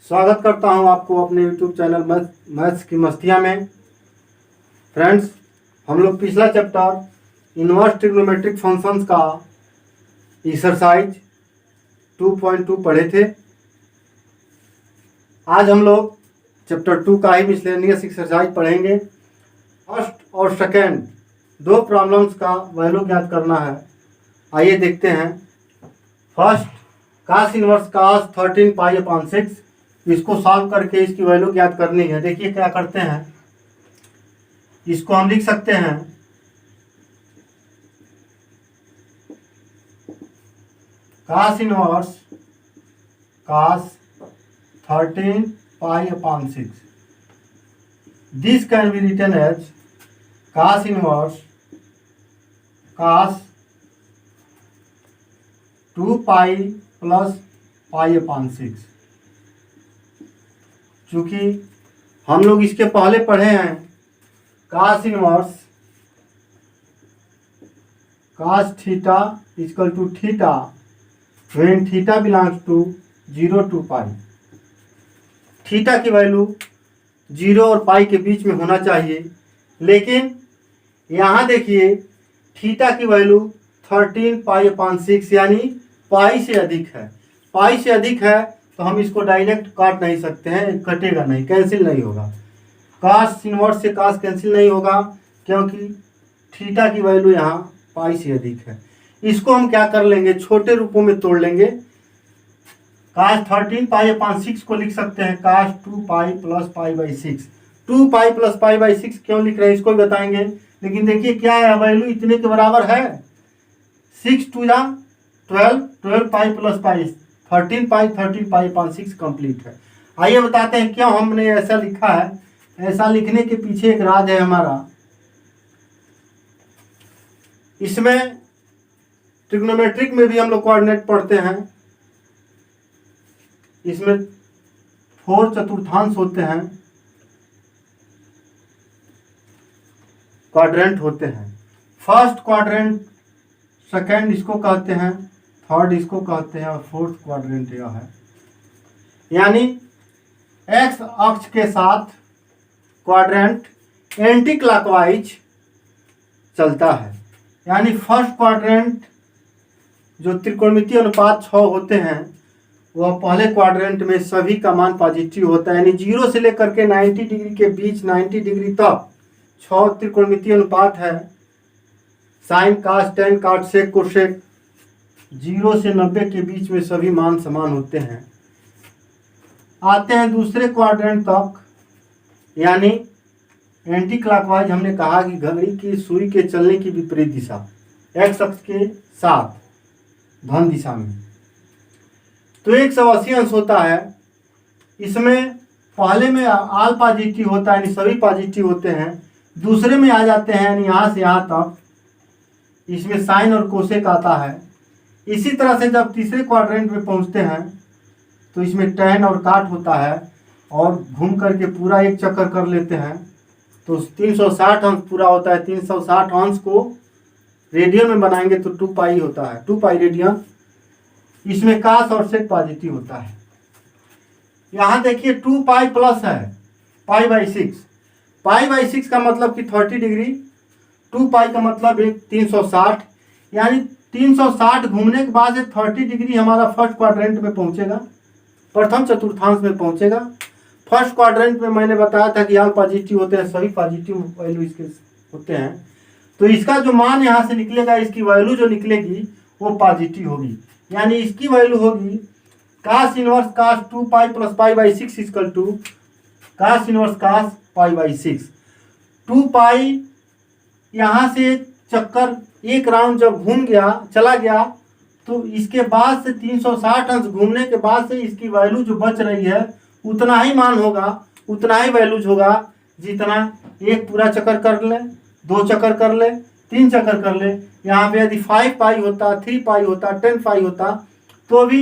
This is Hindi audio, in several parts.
स्वागत करता हूं आपको अपने YouTube चैनल मैथ्स की मस्तियां में। फ्रेंड्स, हम लोग पिछला चैप्टर इनवर्स ट्रिग्नोमेट्रिक फंक्शंस का एक्सरसाइज 2.2 पढ़े थे। आज हम लोग चैप्टर 2 का ही मिसलेनियस एक्सरसाइज पढ़ेंगे। फर्स्ट और सेकेंड दो प्रॉब्लम्स का वैल्यू ज्ञात करना है। आइए देखते हैं। फर्स्ट, कास इनवर्स कास 13 पाई अपॉन 6, इसको सॉल्व करके इसकी वैल्यू ज्ञात करनी है। देखिए क्या करते हैं, इसको हम लिख सकते हैं cos inverse cos 13 pi upon 6। This can be written as cos inverse cos 2 pi plus pi upon 6। चूंकि हम लोग इसके पहले पढ़े हैं cos inverse cos theta equal to theta when theta belongs to 0 to pi. Theta की वैल्यू 0 और पाई के बीच में होना चाहिए, लेकिन यहाँ देखिए थीटा की वैल्यू 13 पाई अपॉन 6 यानी पाई से अधिक है। पाई से अधिक है तो हम इसको डायरेक्ट काट नहीं सकते हैं, कटेगा नहीं, कैंसिल नहीं होगा। कास इनवर्स से कास कैंसिल नहीं होगा क्योंकि थीटा की वैल्यू यहाँ पाई से अधिक है। इसको हम क्या कर लेंगे, छोटे रूपों में तोड़ लेंगे। कास 13 पाई अपॉन 6 को लिख सकते हैं कास 2 pi plus pi by 6। 2 pi plus pi by 6 क्यों लिख रहे हैं इसको भी बताएंगे, लेकिन देखिए क्या है, वैल्यू इतने के बराबर है। 6 2 जा 12, 12 पाई प्लस पाई 13 पाई अपॉन 6 कंप्लीट है। आइए बताते हैं क्यों हमने ऐसा लिखा है। ऐसा लिखने के पीछे एक राज है हमारा। इसमें ट्रिग्नोमेट्रिक में भी हम लोग कोऑर्डिनेट पढ़ते हैं। इसमें 4 चतुर्थांश होते हैं, क्वाड्रेंट होते हैं। फर्स्ट क्वाड्रेंट, सेकंड इसको कहते हैं, थर्ड इसको कहते हैं और फोर्थ क्वाड्रेंट यह है। यानी एक्स अक्ष के साथ क्वाड्रेंट एंटी क्लॉकवाइज चलता है। यानी फर्स्ट क्वाड्रेंट जो त्रिकोणमितीय अनुपात 6 होते हैं, वह पहले क्वाड्रेंट में सभी का मान पॉजिटिव होता है। यानी 0 से लेकर के 90 डिग्री के बीच 90 डिग्री तक 6 त्रिकोणमितीय अनुपात है। साइन कास टेन काट सेक कोसेक 0 से 90 के बीच में सभी मान समान होते हैं। आते हैं दूसरे क्वाड्रेंट तक, यानी एंटी क्लॉकवाइज। हमने कहा कि घड़ी की सुई के चलने की विपरीत दिशा, एक्स अक्ष के साथ धन दिशा में, तो 180 अंश होता है। इसमें पहले में आल पॉजिटिव होता है, यानी सभी पॉजिटिव होते हैं। दूसरे में आ जाते हैं, यानी यहाँ से यहाँ तक इसमें साइन और कोसेक आता है। इसी तरह से जब तीसरे क्वाड्रेंट में पहुंचते हैं तो इसमें टैन और काट होता है और घूम करके पूरा एक चक्कर कर लेते हैं तो 360 अंश पूरा होता है। 360 अंश को रेडियन में बनाएंगे तो 2 पाई होता है, 2 पाई रेडियन। इसमें कास और सेक पॉजिटिव होता है। यहाँ देखिए 2 पाई प्लस है पाई बाई 6। पाई बाई 6 का मतलब कि 30 डिग्री, 2 पाई का मतलब 360, यानी 360 घूमने के बाद 30 डिग्री हमारा फर्स्ट क्वाड्रेंट में पहुंचेगा, प्रथम चतुर्थांश में पहुंचेगा। फर्स्ट क्वाड्रेंट में मैंने बताया था कि यहाँ पॉजिटिव होते हैं, सभी पॉजिटिव वैल्यू इसके होते हैं। तो इसका जो मान यहाँ से निकलेगा, इसकी वैल्यू जो निकलेगी वो पॉजिटिव होगी। यानी इसकी वैल्यू होगी cos inverse cos 2 pi plus pi by 6 equal to cos inverse cos pi by 6। 2 pi यहाँ से चक्कर एक राउंड जब घूम गया चला गया तो इसके बाद से 360 अंश घूमने के बाद से इसकी वैल्यू जो बच रही है उतना ही मान होगा, उतना ही वैल्यूज होगा जितना एक पूरा चक्कर कर ले, 2 चक्कर कर ले, 3 चक्कर कर ले। यहाँ पे यदि 5 पाई होता, 3 पाई होता, 10 पाई होता तो भी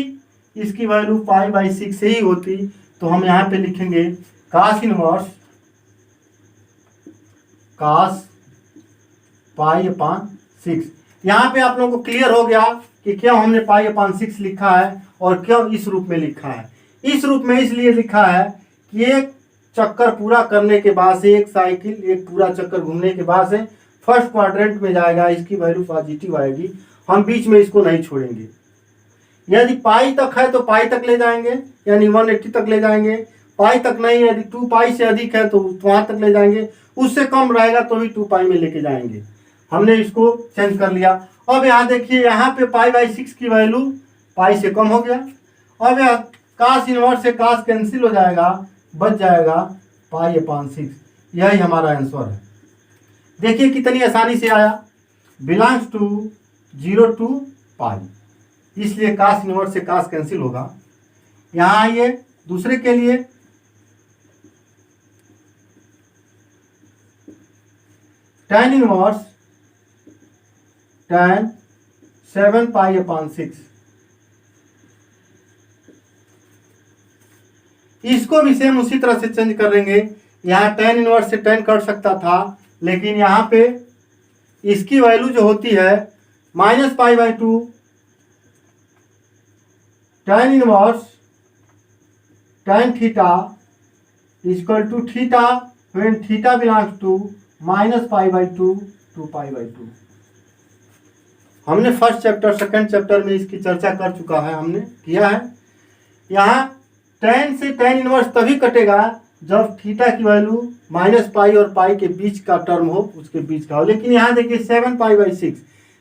इसकी वैल्यू पाई बाई 6 से ही होती। तो हम यहाँ पे लिखेंगे कास इनवर्स कास पाई अपॉन 6। यहाँ पे आप लोगों को क्लियर हो गया कि क्यों हमने पाई अपॉन 6 लिखा है और क्यों इस रूप में लिखा है। इस रूप में इसलिए लिखा है कि एक चक्कर पूरा करने के बाद से, एक साइकिल एक पूरा चक्कर घूमने के बाद से फर्स्ट क्वाड्रेंट में जाएगा, इसकी वैल्यू पॉजिटिव आएगी। हम बीच में इसको नहीं छोड़ेंगे। यदि पाई तक है तो पाई तक ले जाएंगे, यानी 180 तक ले जाएंगे। पाई तक नहीं है, यदि 2 पाई से अधिक है तो वहां तक ले जाएंगे। उससे कम रहेगा तो भी 2 पाई में लेके जाएंगे। हमने इसको चेंज कर लिया। अब यहाँ देखिए, यहाँ पे पाई/6 की वैल्यू पाई से कम हो गया। अब यह कास इनवर्स से कास कैंसिल हो जाएगा, बच जाएगा पाई/6। यही हमारा आंसर है। देखिए कितनी आसानी से आया, बिलोंग्स टू 0 to पाई, इसलिए कास इनवर्स से कास कैंसिल होगा। यहाँ आइए दूसरे के लिए, tan इनवर्स tan 7 पाई/6। इसको भी सेम उसी तरह से चेंज करेंगे। यहाँ tan इनवर्स से tan कट सकता था, लेकिन यहाँ पे इसकी वैल्यू जो होती है -पाई/2 tan inverse tan theta equal to theta when theta belongs to -पाई/2 to पाई/2। हमने फर्स्ट चैप्टर सेकंड चैप्टर में इसकी चर्चा कर चुका है, हमने किया है। यहाँ tan से tan इनवर्स तभी कटेगा जब थीटा की वैल्यू -पाई और पाई के बीच का टर्म हो, उसके बीच का हो। लेकिन यहाँ देखिए 7 पाई/6,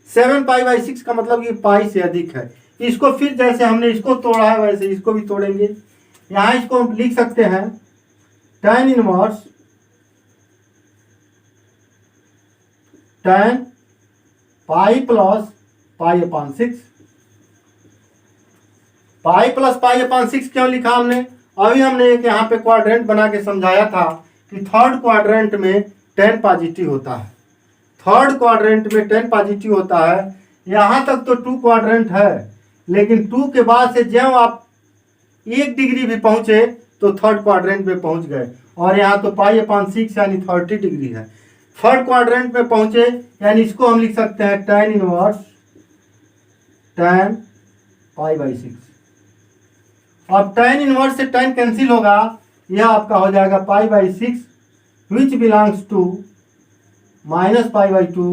7 पाई/6 का मतलब ये पाई से अधिक है। इसको फिर जैसे हमने इसको तोड़ा है वैसे इसको भी तोड़ेंगे। यहाँ इसको हम लिख सकते हैं tan inverse tan pi plus पाई/6। पाई प्लस पाई/6 क्यों लिखा हमने? अभी हमने एक यहाँ पे क्वाड्रेंट बना के समझाया था कि थर्ड क्वाड्रेंट में tan पॉजिटिव होता है। थर्ड क्वाड्रेंट में tan पॉजिटिव होता है। यहाँ तक तो 2 क्वाड्रेंट है, लेकिन 2 के बाद से जब आप 1 डिग्री भी पहुंचे तो थर्ड क्वाड्रेंट में पहुंच गए। और यहाँ तो पाई/6 यानी 30 डिग्री है। थर्ड क्वाड्रेंट में पहुंचे यानी इसको हम लिख सकते हैं tan इनवर्स tan पाई/6। अब tan इनवर्स से tan कैंसिल होगा, यह आपका हो जाएगा पाई/6 विच बिलोंग्स टू -पाई/2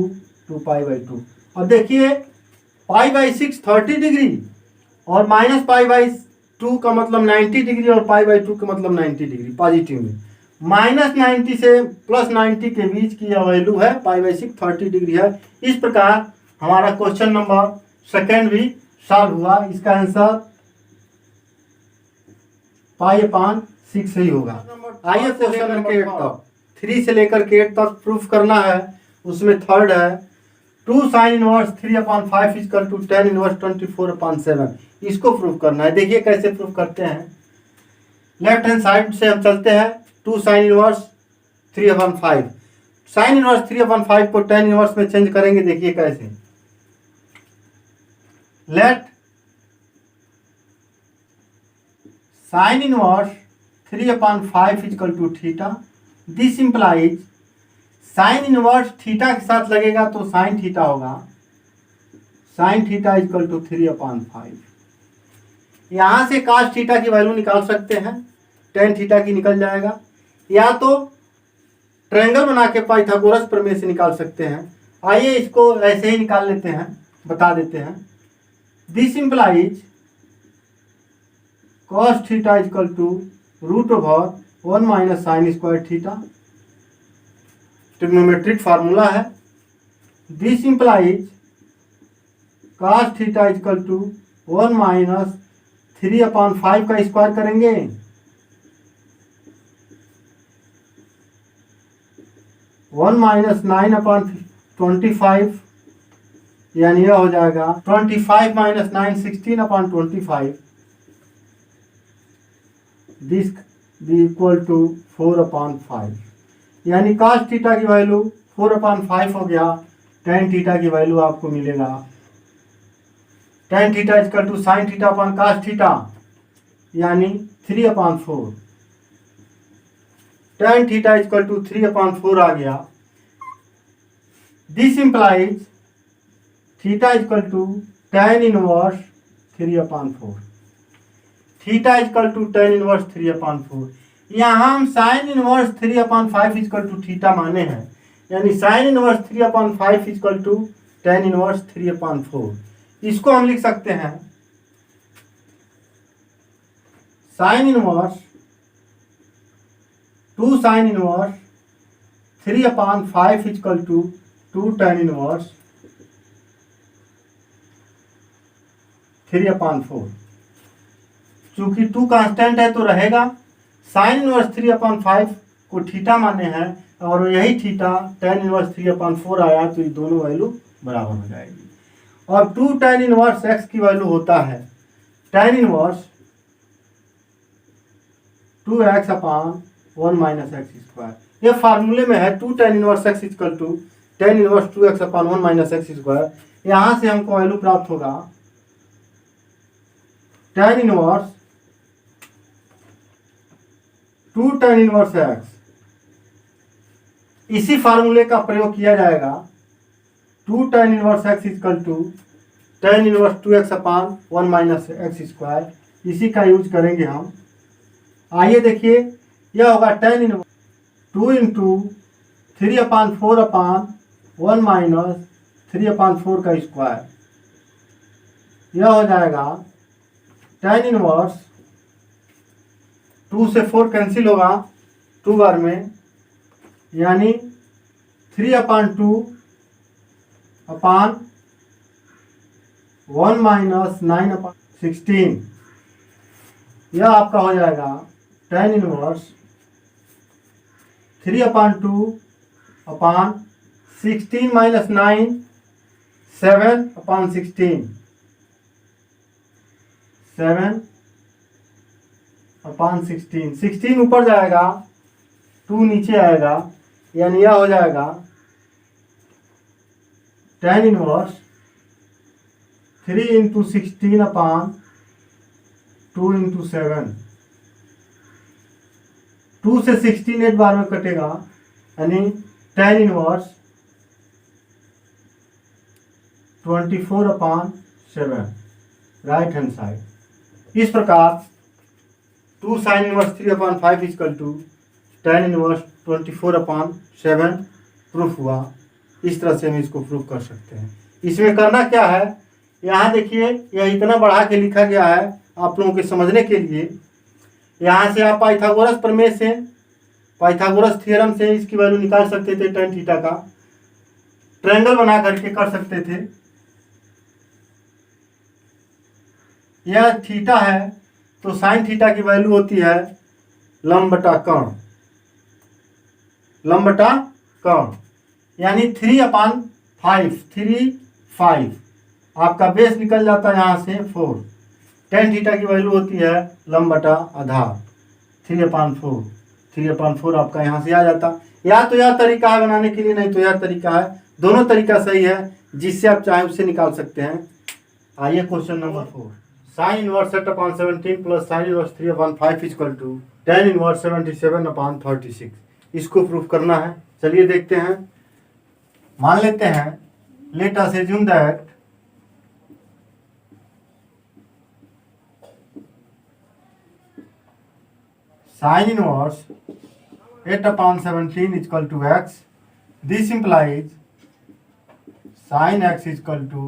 to पाई/2। अब देखिए पाई/6 30 डिग्री और -पाई/2 का मतलब 90 डिग्री और पाई/2 का मतलब 90 डिग्री पॉजिटिव में। -90 से +90 के बीच की यह वैल्यू है, पाई/6 30 डिग्री है। इस प्रकार हमारा क्वेश्चन नंबर सेकेंड भी सॉल्व हुआ। इसका आंसर पाई/6 ही होगा। आइए क्वेश्चन नंबर 8 तक, 3 से लेकर के 8 तक प्रूफ करना है। उसमें थर्ड है 2 sin inverse 3/5 equal to tan inverse 24/7। इसको प्रूफ करना है। देखिए कैसे प्रूफ करते हैं। लेफ्ट हैंड साइड से हम चलते हैं। 2 sin इनवर्स 3/5, sin इनवर्स 3/5 को tan इनवर्स में चेंज करेंगे। देखिए कैसे, let sin inverse 3/5 equal to theta. This implies sin inverse theta के साथ लगेगा तो sin थीटा होगा, sin थीटा इक्वल टू 3/5। यहाँ से cos थीटा की वैल्यू निकाल सकते हैं, tan थीटा की निकल जाएगा, या तो ट्रायंगल बना के पाइथागोरस प्रमेय से निकाल सकते हैं। आइए इसको ऐसे ही निकाल लेते हैं, बता देते हैं। This implies cos theta equal to √1 - sin square theta. Trigonometric formula है। This implies cos theta equal to 1 - 3/5 का स्क्वायर करेंगे, 1 - 9/25, यानी यह हो जाएगा 25 - 9 16/25। दिस बी इक्वल टू 4/5, यानी cos थीटा की वैल्यू 4/5 हो गया। tan थीटा की वैल्यू आपको मिलेगा tan theta equal to sin theta upon cos theta, यानी 3/4। tan थीटा इक्वल टू 3/4 आ गया। This implies theta equal to tan inverse 3/4। Theta equal to tan inverse 3/4। यहाँ हम sine inverse 3/5 equal to theta माने हैं, यानी sine inverse 3/5 equal to tan inverse 3/4। इसको हम लिख सकते हैं sine inverse 2 sine inverse 3/5 equal to 2 tan inverse 3/4। चूंकि 2 कांस्टेंट है तो रहेगा। साइन इनवर्स 3/5 को थीटा माने हैं और यही थीटा टेन इनवर्स 3/4 आया, तो ये दोनों वैल्यू बराबर हो जाएगी। और 2 टेन इनवर्स एक्स की वैल्यू होता है tan inverse 2x/1 minus x square. ये फार्मूले में है 2 tan inverse x equal to tan inverse 2x/1 minus x square. यहाँ से हमको वैल्यू प्राप्त होगा tan inverse 2 tan inverse x. इसी फार्मूले का प्रयोग किया जाएगा 2 tan inverse x equal to tan inverse 2x/1 minus x square. इसी का यूज करेंगे हम। आइए देखिए, यह होगा टेन इनवर्स 2 इंटू 3/4/1 माइनस 3/4 का स्क्वायर। यह हो जाएगा टेन इनवर्स 2 से 4 कैंसिल होगा 2 बार में, यानी 3/2/1 माइनस 9/16। यह आपका हो जाएगा टेन इनवर्स 3/2/16 माइनस 9 7/16 7/16। 16 ऊपर जाएगा 2 नीचे आएगा, यानी यह हो जाएगा टेन इनवर्स 3 इंटू 16/2 इंटू 7। 2 से 16 एक बार में कटेगा, यानी tan inverse 24/7 right hand side. इस प्रकार 2 sine inverse 3/5 equal to tan inverse 24/7 proof हुआ। इस तरह से हम इसको प्रूफ कर सकते हैं। इसमें करना क्या है, यहाँ देखिए यह इतना बढ़ा के लिखा गया है आप लोगों के समझने के लिए। यहाँ से आप पाइथागोरस प्रमेय से, पाइथागोरस थ्योरम से इसकी वैल्यू निकाल सकते थे। टेन थीटा का ट्रायंगल बना करके कर सकते थे। यह थीटा है तो साइन थीटा की वैल्यू होती है लंब बटा कर्ण, लंब बटा कर्ण, यानी 3/5 आपका बेस निकल जाता है यहाँ से 4। टेन थीटा की वैल्यू होती है लंब बटा आधार 3/4 आपका यहाँ से आ जाता। या तो यह तरीका है बनाने के लिए, नहीं तो यह तरीका है। दोनों तरीका सही है, जिससे आप चाहे उससे निकाल सकते हैं। आइए question number 4। Sine inverse 8/17 plus sine inverse 3/5 equal to tan inverse 77/36। इसको प्रूफ करना है। चलिए देखते हैं। मान लेते हैं, let us assume that sin inverse 8/17 is equal to x. This implies sin x is equal to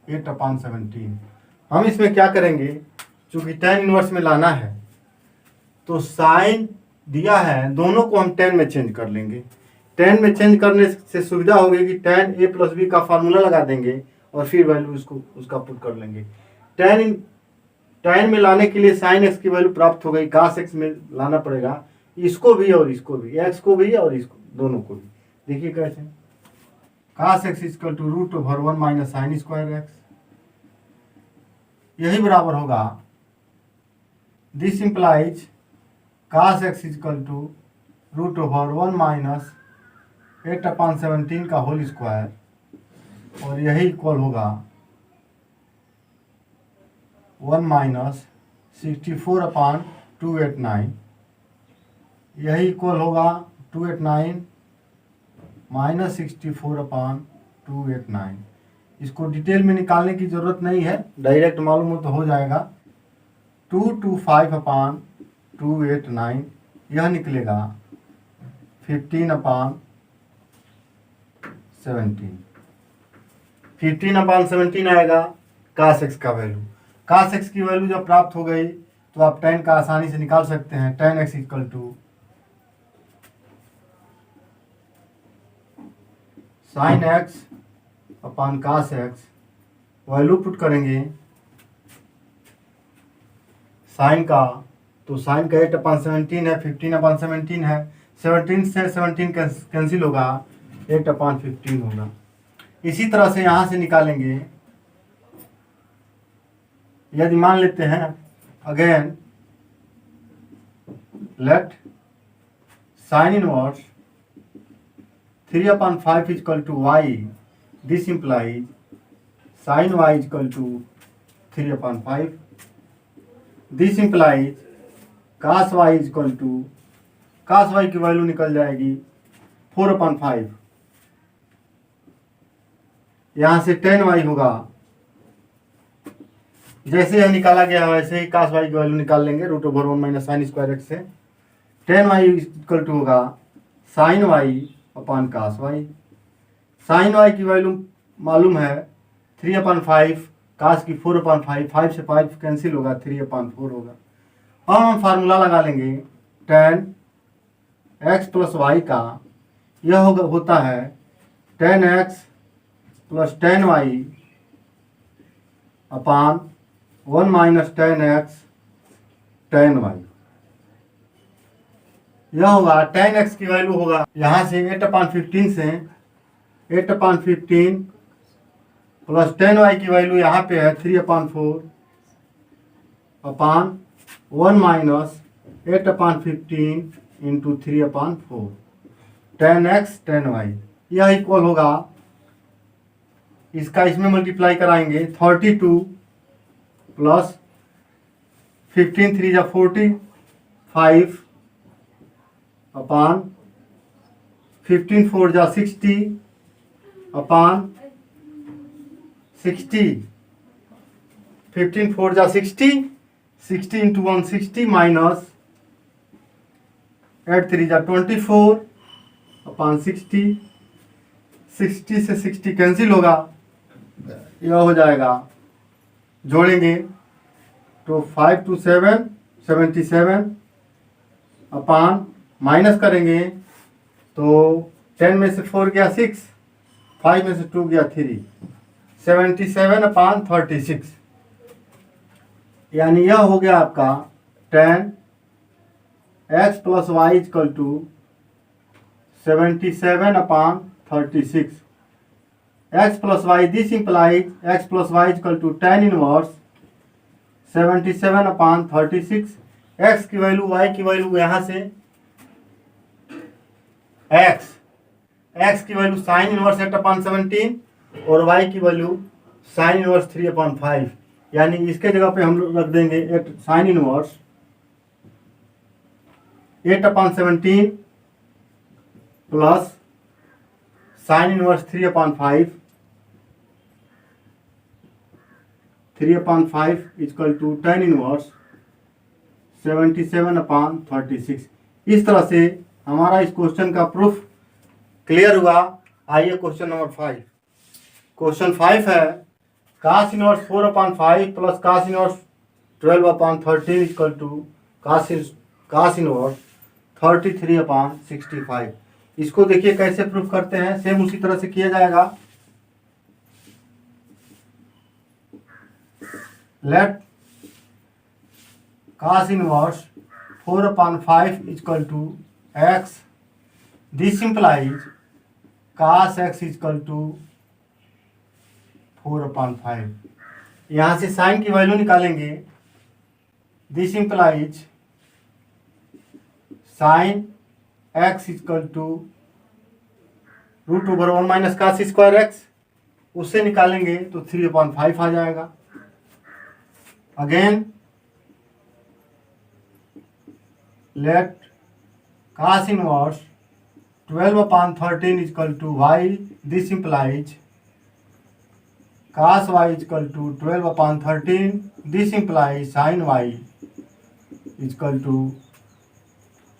8/17। हम इसमें क्या करेंगे, चूंकि tan इनवर्स में लाना है तो साइन दिया है, दोनों को हम tan में चेंज कर लेंगे। tan में चेंज करने से सुविधा होगी कि tan a प्लस बी का फार्मूला लगा देंगे और फिर वैल्यू उसका पुट कर लेंगे। tan में लाने के लिए sin x की वैल्यू प्राप्त हो गई, cos x में लाना पड़ेगा इसको भी और इसको भी, x को भी और इसको दोनों को भी। देखिए कैसे, cos x equal to √1 minus sine square x, यही बराबर होगा this implies cos x equal to √1 minus 8/17 का होल स्क्वायर, और यही इक्वल होगा 1 माइनस 64/289। यही इक्वल होगा 289 माइनस 64/289। इसको डिटेल में निकालने की ज़रूरत नहीं है, डायरेक्ट मालूम हो तो हो जाएगा। 225/289 यह निकलेगा 15/17। 15/17 आएगा cos x का वैल्यू। cos x की वैल्यू जब प्राप्त हो गई तो आप tan का आसानी से निकाल सकते हैं। tan x equal to sin x upon cos x, value put करेंगे साइन का, तो साइन का 8/17 है, 15/17 है, 17 से 17 कैंसिल होगा, 8/15 होगा। इसी तरह से यहाँ से निकालेंगे। यदि मान लेते हैं again let sine inverse 3/5 equal to y, this implies sine y equal to 3/5, this implies cos y equal to, cos y की वैल्यू निकल जाएगी 4/5, यहाँ से tan y होगा, जैसे यह निकाला गया वैसे ही cos y की वैल्यू निकाल लेंगे √1 - sin स्क्वायर x से। tan y इक्वल टू होगा sin y upon cos y। sin y की वैल्यू मालूम है 3/5, cos की 4/5, 5 से 5 कैंसिल होगा, 3/4 होगा। अब हम फार्मूला लगा लेंगे tan x प्लस वाई का, यह होता है tan x plus tan y upon 1 - tan x tan y। यह होगा tan x की वैल्यू होगा यहाँ से 8/15 से 8/15 प्लस tan y की वैल्यू यहाँ पे है 3/4 upon 1 - 8/15 into 3/4 tan x tan y। यह इक्वल होगा, इसका इसमें मल्टीप्लाई कराएंगे 32 प्लस 15 3 जा 45 अपॉन 15 4 जा 60 अपॉन 60, 15 4 जा 60, 60 इंटू 160 माइनस 8 3 जा 24 अपॉन 60, 60 से 60 कैंसिल होगा, यह हो जाएगा, जोड़ेंगे तो 5 2 7 77 अपॉन माइनस करेंगे तो 10 में से 4 गया 6, 5 में से 2 गया 3, 77/36, यानी यह हो गया आपका tan x plus y equal to 77/36। x plus y, this implies x plus y equal to tan inverse 77/36। x की वैल्यू y की वैल्यू यहाँ से x की वैल्यू साइन इनवर्स 8/17 और y की वैल्यू साइन इनवर्स 3/5, यानी इसके जगह पे हम लोग रख देंगे sine inverse 8/17 plus sine inverse 3/5 equal to tan inverse 77/36। इस तरह से हमारा इस क्वेश्चन का प्रूफ क्लियर हुआ। आइए क्वेश्चन नंबर 5। क्वेश्चन 5 है cos inverse 4/5 plus cos inverse 12/13 equal to cos inverse 33/65। इसको देखिए कैसे प्रूफ करते हैं, सेम उसी तरह से किया जाएगा। Let cos inverse 4/5 equal to x, this implies cos x equal to 4/5। यहाँ से साइन की वैल्यू निकालेंगे, this implies sine x equal to √1 - cos square x, उससे निकालेंगे तो 3/5 आ जाएगा। Again let cos inverse 12/13 equal to y, this implies cos y equal to 12/13, this implies sin y equal to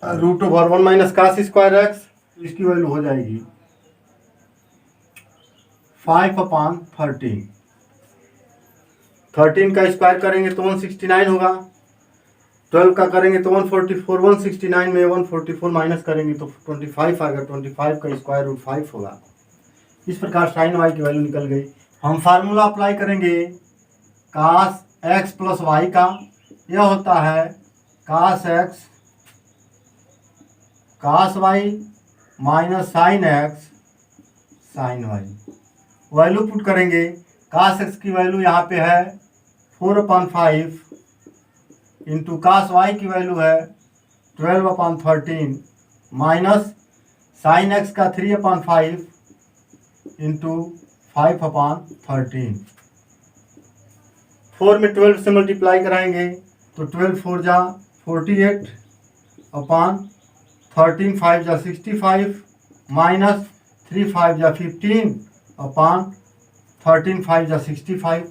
√1 minus cos square x, इसकी वैल्यू हो जाएगी 5/13। 13 का स्क्वायर करेंगे तो 169 होगा, 12 का करेंगे तो 144, 169 में 144 माइनस करेंगे तो 25 आएगा, 25 का स्क्वायर रूट 5 होगा। इस प्रकार साइन वाई की वैल्यू निकल गई। हम फार्मूला अप्लाई करेंगे कास एक्स प्लस वाई का, यह होता है cos x cos y minus sine x sine y. Value put करेंगे, कास एक्स की वैल्यू यहाँ पे है 4/5 इंटू कास वाई की वैल्यू है 12/13 माइनस साइन एक्स का 3/5 इंटू 5/13। 4 में 12 से मल्टीप्लाई कराएंगे तो 12 4 जा 48/13 5 जा 65 माइनस 3 5 जा 15/13 5 जा 65।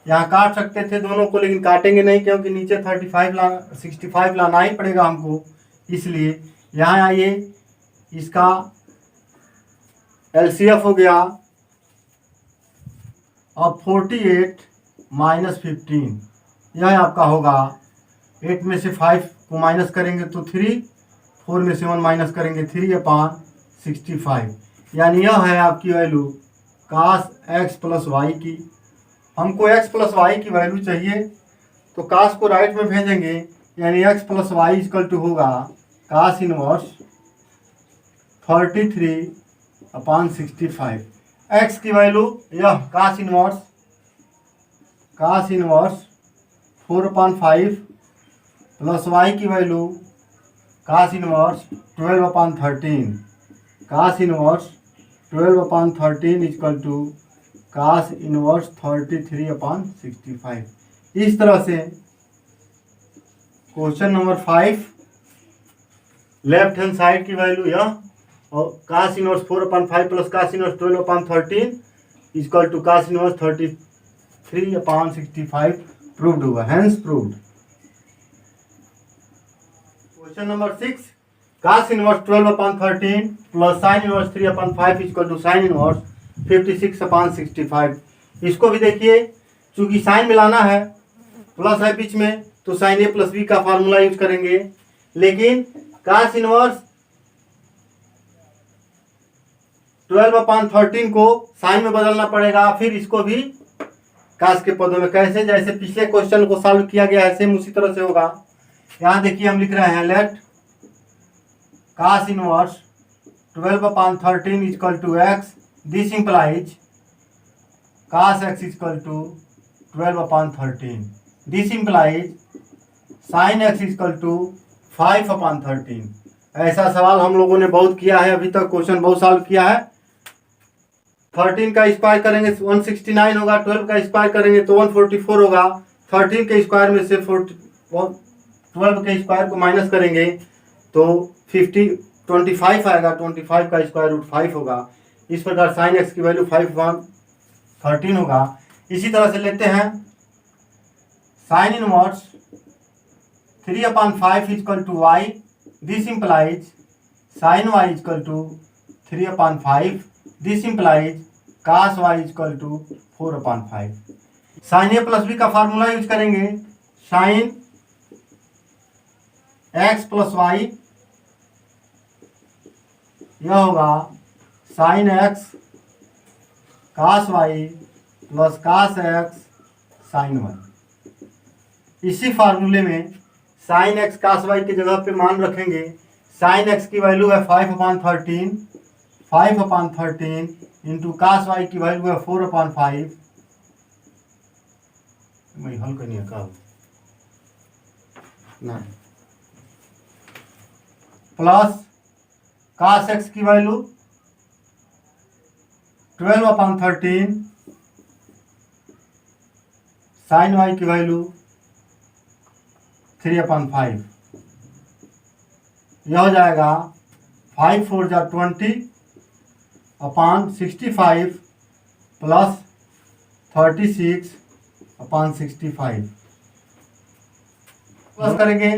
यहाँ काट सकते थे दोनों को, लेकिन काटेंगे नहीं क्योंकि नीचे 65 लाना ही पड़ेगा हमको। इसलिए यहाँ आइए, इसका LCF हो गया अब 48 माइनस 15, यह आपका होगा 8 में से 5 को माइनस करेंगे तो 3, 4 में से 1 माइनस करेंगे 3/65। यानी यह है आपकी value cos x plus y की। हमको x प्लस वाई की वैल्यू चाहिए तो कास को राइट में भेजेंगे, यानी x plus y equal to होगा कास इनवर्स 33/65। x की वैल्यू यह कास इनवर्स 4/5 प्लस y की value cos inverse 12/13, cos inverse 12/13 equal to cos inverse 33/65। इस तरह से question number 5 left hand side की वैल्यू यह, और cos inverse 4/5 plus cos inverse 12/13 equal to cos inverse 33/65 proved हुआ, hence proved. Question number 6 cos inverse 12/13 plus sine inverse 3/5 equal to sine inverse 56/65। इसको भी देखिए, चूंकि साइन मिलाना है, प्लस है बीच में, तो साइन ए प्लस बी का फार्मूला यूज करेंगे। लेकिन कास इनवर्स 12/13 को साइन में बदलना पड़ेगा, फिर इसको भी कास के पदों में। कैसे? जैसे पिछले क्वेश्चन को सॉल्व किया गया है, सेम उसी तरह से होगा। यहाँ देखिए हम लिख रहे हैं let cos inverse 12/13 equal to x, this implies cos x equal to 12/13, this implies sin x equal to 5/13। ऐसा सवाल हम लोगों ने बहुत किया है, अभी तक क्वेश्चन बहुत सॉल्व किया है। 13 का स्क्वायर करेंगे 169 होगा, 12 का स्क्वायर करेंगे तो 144 होगा, 13 के स्क्वायर में से 12 के स्क्वायर को माइनस करेंगे तो 25 आएगा, 25 का स्क्वायर रूट 5 होगा। इस प्रकार साइन एक्स की वैल्यू 5/13 होगा। इसी तरह से लेते हैं sine inverse 3/5 equal to y, this implies sine y equal to 3/5, this implies cos y equal to 4/5। Sine a plus b का फार्मूला यूज करेंगे, साइन एक्स प्लस वाई, यह होगा sine x cos y plus cos x sine y. इसी फार्मूले में साइन एक्स कास वाई की जगह पे मान रखेंगे। साइन एक्स की वैल्यू है 5/13, 5/13 इंटू कास वाई की वैल्यू है 4/5। मैं हल करनी है का ना, प्लस कास एक्स की वैल्यू 12/13, साइन वाई की वैल्यू 3/5। यह हो जाएगा 5 4 जा 20/65 प्लस 36/65। प्लस करेंगे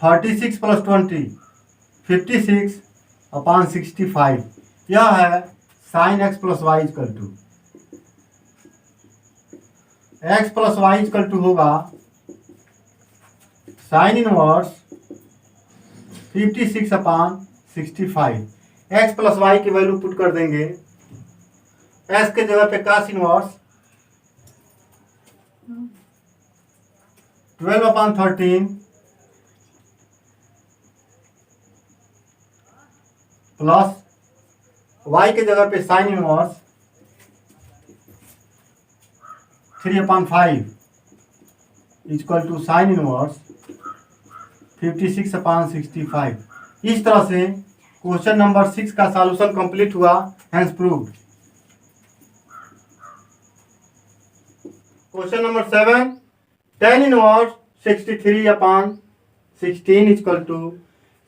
36 प्लस 20 56/65। यह है sine x plus y equal to x plus y equal to होगा sine inverse 56/65। X plus y की वैल्यू पुट कर देंगे। एक्स के जगह पे कास इनवर्स 12/13 प्लस वाई के जगह पे sine inverse 3/5 equal to sine inverse 56/65। इस तरह से क्वेश्चन नंबर 6 का सॉल्यूशन कंप्लीट हुआ। Hence proved. Question number 7 tan inverse 63/16 equal to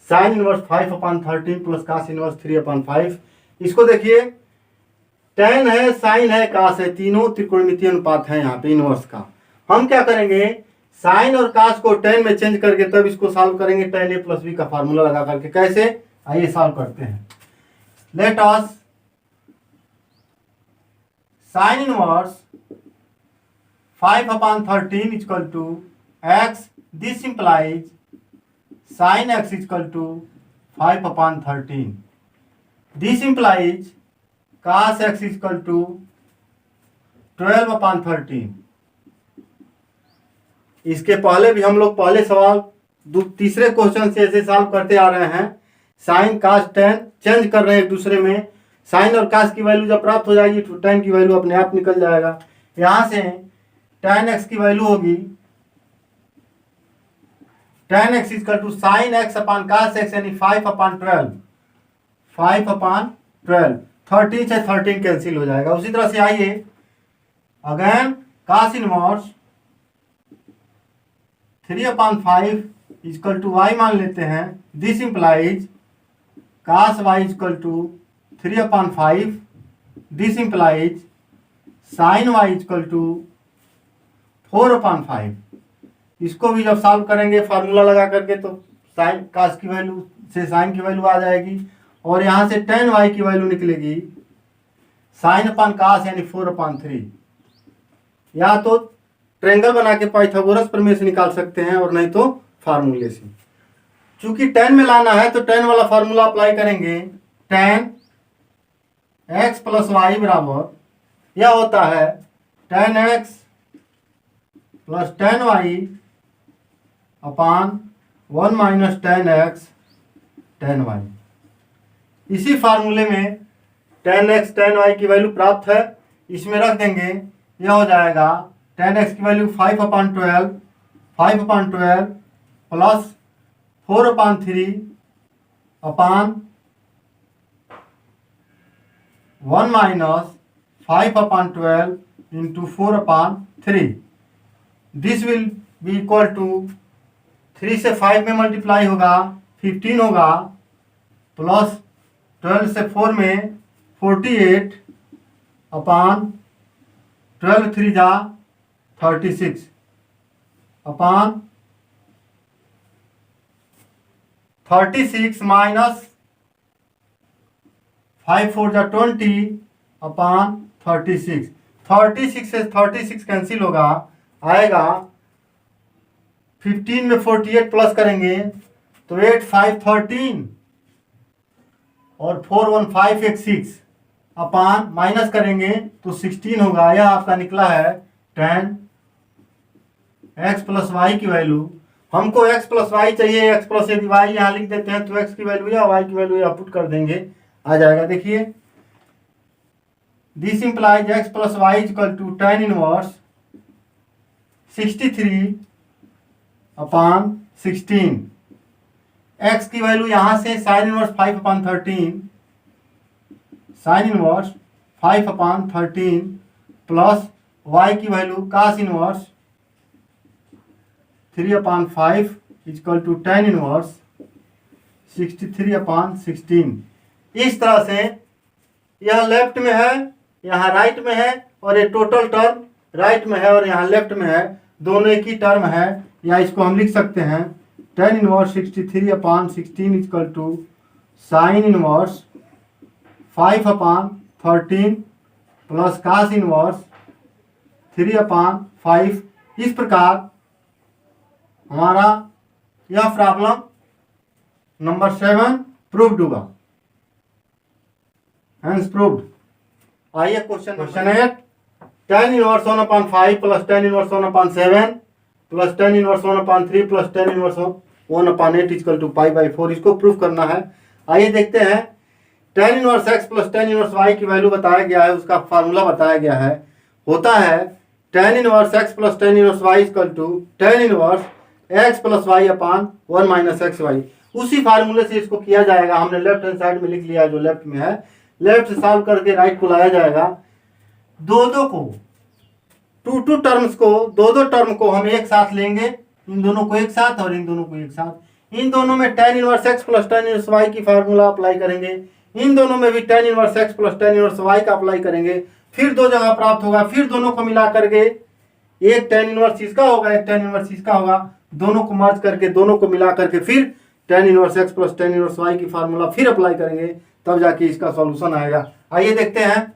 sine inverse 5/13 plus cos inverse 3/5। इसको देखिए, tan है, साइन है, कास है, तीनों त्रिकोणमितीय अनुपात है यहाँ पे इनवर्स का। हम क्या करेंगे, साइन और कास को tan में चेंज करके तब इसको सॉल्व करेंगे tan a प्लस b का फार्मूला लगा करके। कैसे, आइए सॉल्व करते हैं। Let us sine inverse 5/13 equal to x, this implies sin x equal to 5/13। This implies cos x equal to 12/13। इसके पहले भी हम लोग पहले सवाल तीसरे क्वेश्चन से ऐसे सॉल्व करते आ रहे हैं। साइन कास tan चेंज कर रहे हैं एक दूसरे में। साइन और कास की वैल्यू जब प्राप्त हो जाएगी तो tan की वैल्यू अपने आप निकल जाएगा। यहाँ से tan x की वैल्यू होगी tan x equal to sine x upon cos x यानी 5/12। 5/12 13 से 13 कैंसिल हो जाएगा। उसी तरह से आइए again cos inverse 3/5 equal to y मान लेते हैं। This implies cos y equal to 3/5। This implies sine y equal to 4/5। इसको भी जब सॉल्व करेंगे फार्मूला लगा करके तो साइन कास की वैल्यू से साइन की वैल्यू आ जाएगी और यहाँ से tan y की वैल्यू निकलेगी साइन अपान कास यानी 4/3। या तो ट्रायंगल बना के पाइथागोरस प्रमेय से निकाल सकते हैं और नहीं तो फार्मूले से। चूंकि tan में लाना है तो tan वाला फार्मूला अप्लाई करेंगे। tan x प्लस वाई बराबर यह होता है tan x plus tan y upon 1 minus tan x tan y। इसी फार्मूले में tan x tan y की वैल्यू प्राप्त है, इसमें रख देंगे। यह हो जाएगा tan x की value 5/12 plus 4/3 upon 1 minus 5/12 into 4/3। This will be equal to 3 से 5 में मल्टीप्लाई होगा 15 होगा प्लस 12 से 4 में 48 अपान 12 3 जा 36 अपान 36 माइनस 5 4 जा 20 अपान 36। 36 से 36 कैंसिल होगा, आएगा 15 में 48 प्लस करेंगे तो 8 5 13 और 4 1 5 1 6 अपान माइनस करेंगे तो 16 होगा। यह आपका निकला है tan x प्लस वाई की वैल्यू। हमको x प्लस वाई चाहिए, x प्लस यदि y यहाँ लिख देते हैं तो x की वैल्यू या y की वैल्यू यहाँ पुट कर देंगे, आ जाएगा। देखिए this implies x plus y equal to tan inverse 63/16। x की वैल्यू यहाँ से sine inverse 5/13 sine inverse 5/13 plus y की value cos inverse 3/5 equal to tan inverse 63/16। इस तरह से यह लेफ्ट में है, यहाँ राइट में है और ये टोटल टर्म राइट में है और यहाँ लेफ्ट में है, दोनों एक ही टर्म है। या इसको हम लिख सकते हैं tan inverse 63/16 equal to sine inverse 5/13 plus cos inverse 3/5। इस प्रकार हमारा यह प्रॉब्लम नंबर 7 प्रूव्ड होगा, हेंस प्रूव्ड। आइए question 8, tan inverse 1/5 plus tan inverse 1/7 plus tan inverse 1/3 plus tan inverse 1/8 equal to π/4, इसको प्रूफ करना है। आइए देखते हैं। tan inverse x plus tan inverse y की वैल्यू बताया गया है, उसका फार्मूला बताया गया है। होता है tan inverse x plus tan inverse y equal to tan inverse x plus y upon 1 minus x y. उसी फार्मूले से इसको किया जाएगा। हमने लेफ्ट हैंड साइड में लिख लिया, जो लेफ्ट में है, लेफ्ट से सॉल्व करके राइट को लाया जाएगा। दो को टू टर्म्स को, दो टर्म को हम एक साथ लेंगे, इन दोनों को एक साथ और इन दोनों को एक साथ। इन दोनों में tan inverse x plus tan inverse y की फार्मूला अप्लाई करेंगे, इन दोनों में भी tan inverse x plus tan inverse y का अप्लाई करेंगे, फिर दो जगह प्राप्त होगा, फिर दोनों को मिला करके एक tan इनवर्स इसका होगा, एक tan इनवर्स इसका होगा, दोनों को मर्ज करके, दोनों को मिला करके फिर tan inverse x plus tan inverse y की फार्मूला फिर अप्लाई करेंगे, तब जाके इसका सॉल्यूशन आएगा। आइए देखते हैं।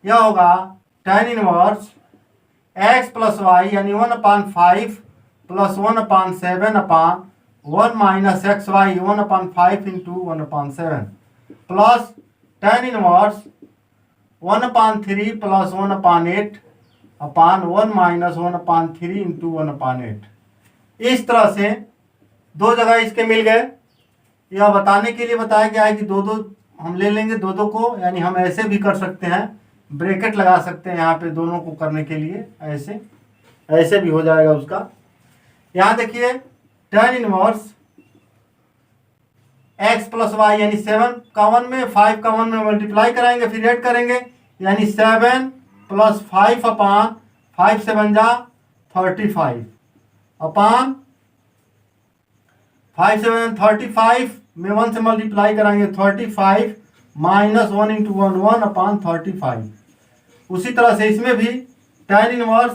यह होगा tan inverse x plus y यानी 1/5 plus 1/7 upon 1 minus x y 1/5 into 1/7 plus tan inverse 1/3 plus 1/8 upon 1 minus 1/3 into 1/8। इस तरह से दो जगह इसके मिल गए। यह बताने के लिए बताया गया है कि दो दो हम ले लेंगे, दो को, यानी हम ऐसे भी कर सकते हैं, ब्रैकेट लगा सकते हैं यहाँ पे दोनों को करने के लिए, ऐसे भी हो जाएगा उसका। यहाँ देखिए tan inverse x plus y यानी 7 का 1 में 5 का 1 में मल्टीप्लाई कराएंगे, फिर ऐड करेंगे, यानी 7 प्लस 5 अपान 5 7 जा 35 अपान 5 7 35 में 1 से मल्टीप्लाई कराएंगे 35 माइनस 1 इंटू 1 अपान 35। उसी तरह से इसमें भी tan इनवर्स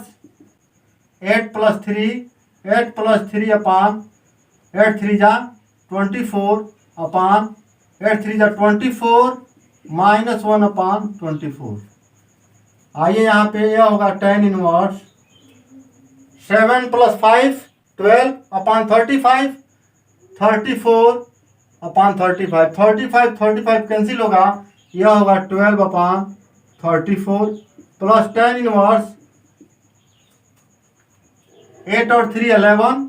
8 प्लस 3 अपान 8 3 जा 24 अपान 8 3 जा 24 माइनस 1 अपान 24। आइए यहाँ पे यह होगा tan इनवर्स 7 प्लस 5 12 अपान 35 34 अपान 35 कैंसिल होगा, यह होगा 12 अपान 34 प्लस tan इनवर्स 8 और 3 11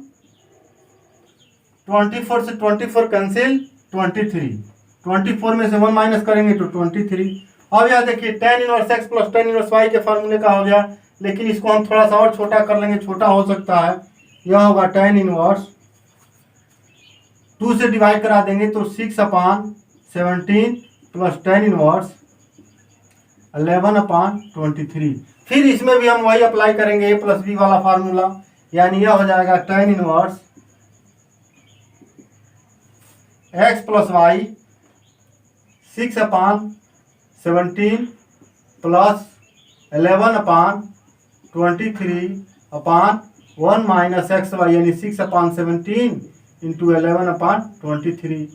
24 से 24 कैंसिल 24 में से 1 माइनस करेंगे तो 23। अब यह देखिए tan inverse x plus tan inverse y के फार्मूले का हो गया, लेकिन इसको हम थोड़ा सा और छोटा कर लेंगे, छोटा हो सकता है। यह होगा tan इनवर्स 2 से डिवाइड करा देंगे तो 6 upon 17 plus tan inverse 11 upon 23। फिर इसमें भी हम वही अप्लाई करेंगे a प्लस बी वाला फार्मूला, यानी यह हो जाएगा tan inverse x plus y 6 upon 17 plus 11 upon 23 upon 1 minus x y यानी 6 अपान 17 इंटू 11 अपान 23।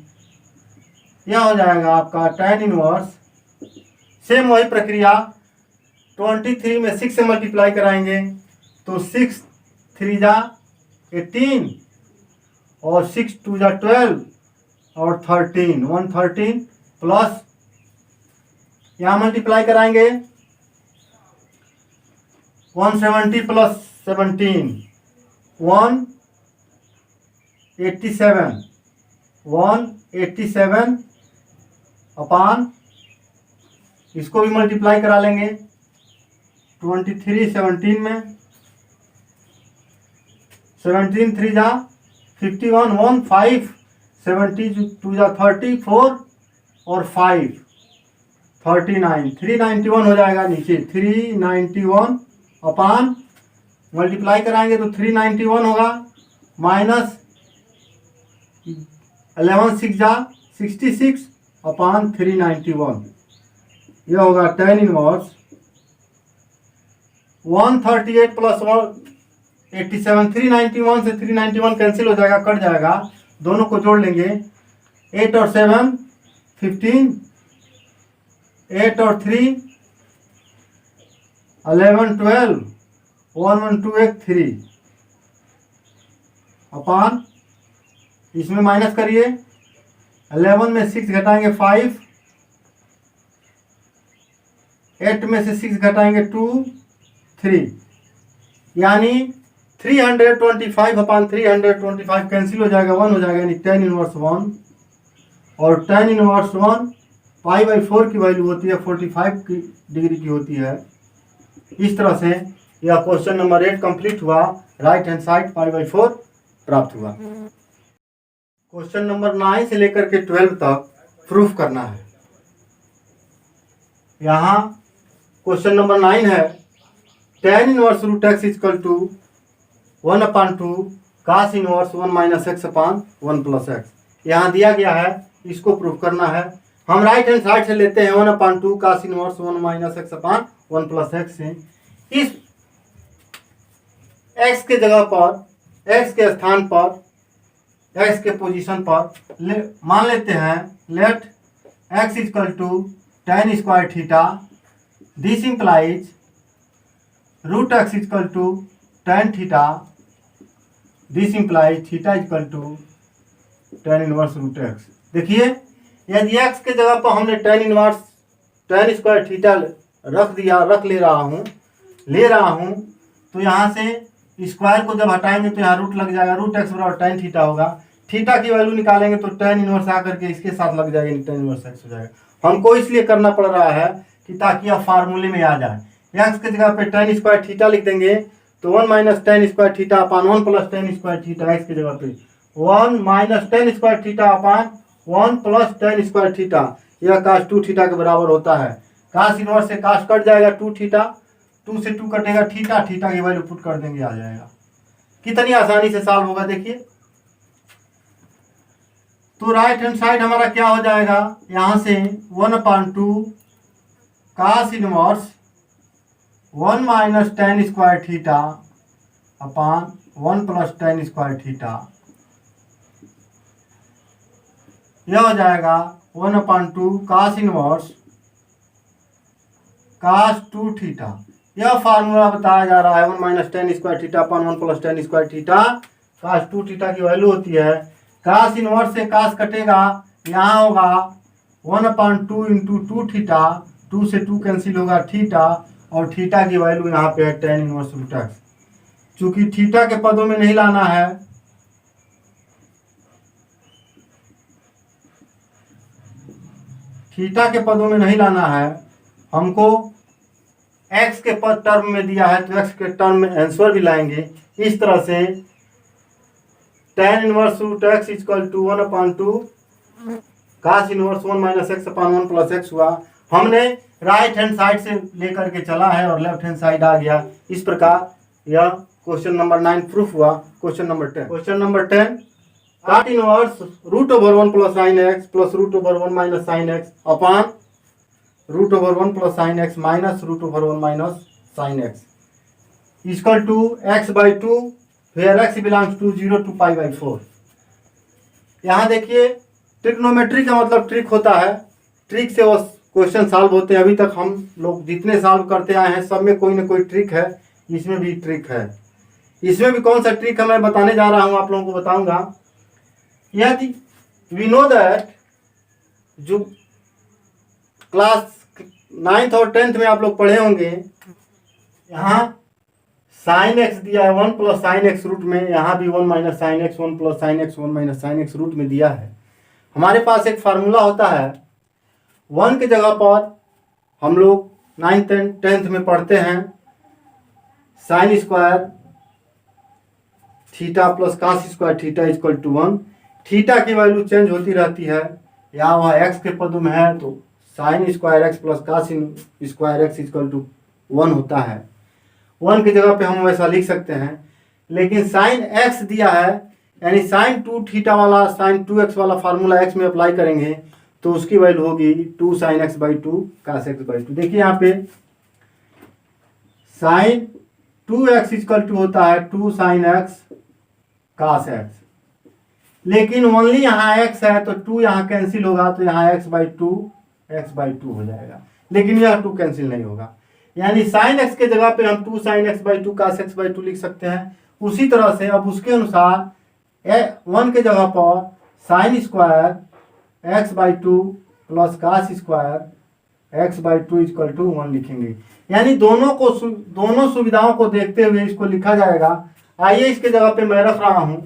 यह हो जाएगा आपका tan इनवर्स। सेम वही प्रक्रिया 23 में 6 से मल्टीप्लाई कराएंगे तो 6 3 जा 18 और 6 2 जा 12 और 13 113 प्लस यहाँ मल्टीप्लाई कराएंगे 170 प्लस 17 187 अपान, इसको भी मल्टीप्लाई करा लेंगे 23 17 में 17 3 जा 51 1 5 70 2 जा 34 और 5 39 391 हो जाएगा नीचे 391 अपान मल्टीप्लाई कराएंगे तो 391 होगा माइनस 11 6 जा 66 अपान 391। यह होगा tan इनवर्स 138 प्लस 87, 391 से 391 कैंसिल हो जाएगा, कट जाएगा, दोनों को जोड़ लेंगे। 8 और 7 15, 8 और 3 11 12, 1 1 2 1 3 अपान, इसमें माइनस करिए, 11 में 6 घटाएंगे 5, 8 में से 6 घटाएंगे 2 3, यानी 325 अपान 325 कैंसिल हो जाएगा, 1 हो जाएगा, यानी tan इनवर्स 1, और tan इनवर्स 1 π/4 की वैल्यू होती है 45 डिग्री की होती है। इस तरह से यह क्वेश्चन नंबर 8 कंप्लीट हुआ, राइट हैंड साइड π/4 प्राप्त हुआ। क्वेश्चन नंबर 9 से लेकर के 12 तक प्रूफ करना है। यहाँ क्वेश्चन नंबर 9 है, tan inverse root x equal to 1/2 cos inverse 1 minus x upon 1 plus x. यहाँ दिया गया है, इसको प्रूफ करना है। हम राइट हैंड साइड से लेते हैं 1/2 cos inverse 1 minus x upon 1 plus x से। इस x के जगह पर, x के स्थान पर, x के पोजीशन पर मान लेते हैं let x equal to tan square theta, this implies root x equal to tan theta, this implies theta equal to tan inverse root x. देखिए, यदि x के जगह पर हमने tan स्क्वायर थीटा रख ले रहा हूँ, तो यहाँ से स्क्वायर को जब हटाएंगे तो यहाँ रूट लग जाएगा, रूट एक्स बराबर tan थीटा होगा। थीटा की वैल्यू निकालेंगे तो tan इनवर्स आकर के इसके साथ लग जाएगा, tan इनवर्स एक्स हो जाएगा। हमको इसलिए करना पड़ रहा है कि ताकि यह फार्मूले में आ जाए। एक्स की जगह पे tan स्क्वायर थीटा लिख देंगे तो 1 minus tan square theta upon 1 plus tan square theta, x की जगह पे 1 minus tan square theta upon 1 plus tan square theta, यह cos 2 थीटा के बराबर होता है। cos इनवर्स से cos कट जाएगा, 2 थीटा, 2 से 2 कटेगा, थीटा, थीटा की वैल्यू पुट कर देंगे, आ जाएगा। कितनी आसानी से सॉल्व होगा देखिए। तो राइट हैंड साइड हमारा क्या हो जाएगा, यहाँ से 1/2 cos inverse 1 minus tan square theta upon 1 plus tan square theta, यह हो जाएगा 1/2 cos इनवर्स cos 2 थीटा। यह फार्मूला बताया जा रहा है 1 minus tan square theta upon 1 plus tan square theta, cos 2 theta की वैल्यू होती है। cos इनवर्स से cos कटेगा, यहाँ होगा 1/2 इंटू 2 थीटा, 2 से 2 कैंसिल होगा, थीटा, और थीटा की वैल्यू यहाँ पे है tan इनवर्स रूट एक्स। चूंकि थीटा के पदों में नहीं लाना है, थीटा के पदों में नहीं लाना है, हमको x के पद टर्म में दिया है तो x के टर्म में आंसर भी लाएंगे। इस तरह से tan inverse root x equal to 1/2 cos inverse 1 minus x upon 1 plus x हुआ। हमने राइट हैंड साइड से लेकर के चला है और लेफ्ट हैंड साइड आ गया। इस प्रकार यह क्वेश्चन नंबर 9 प्रूफ हुआ। Question number 10 cot inverse root over 1 plus sine x plus root over 1 minus sine x upon root over 1 plus sine x minus root over 1 minus sine x equal to x/2 where x belongs to 0 to π/4। यहाँ देखिए, ट्रिग्नोमेट्री का मतलब ट्रिक होता है, ट्रिक से वो क्वेश्चन सॉल्व होते हैं। अभी तक हम लोग जितने सॉल्व करते आए हैं सब में कोई ना कोई ट्रिक है, इसमें भी ट्रिक है। इसमें भी कौन सा ट्रिक है मैं बताने जा रहा हूँ, आप लोगों को बताऊंगा। यदि वी नो दैट, जो क्लास 9th और 10th में आप लोग पढ़े होंगे, यहाँ साइन एक्स दिया है 1 प्लस साइन एक्स रूट में, यहाँ भी 1 minus sine x 1 plus sine x 1 minus sine x root में दिया है। हमारे पास एक फार्मूला होता है, 1 की जगह पर हम लोग 9th and 10th में पढ़ते हैं sine square theta plus cos square theta equal to 1। Theta की वैल्यू चेंज होती रहती है, यहाँ वहाँ एक्स के पदों में है तो sine square x plus cos square x equal to 1 होता है। 1 की जगह पे हम वैसा लिख सकते हैं, लेकिन साइन एक्स दिया है, यानी साइन 2 थीटा वाला साइन 2x वाला फार्मूला x में अप्लाई करेंगे तो उसकी वैल्यू होगी 2 sin x/2 cos x/2। देखिए यहाँ पे साइन 2x इक्वल टू होता है 2 साइन एक्स कास एक्स, लेकिन ओनली यहाँ x है तो 2 यहाँ कैंसिल होगा, तो यहाँ x/2 हो जाएगा, लेकिन यह 2 कैंसिल नहीं होगा। यानी साइन एक्स के जगह पे हम 2 साइन x/2 कास x/2 लिख सकते हैं। उसी तरह से अब उसके अनुसार 1 के जगह पर sine square x/2 plus cos square x/2 equal to 1 लिखेंगे। यानी दोनों सुविधाओं को देखते हुए इसको लिखा जाएगा। आइए इसके जगह पे मैं रख रहा हूं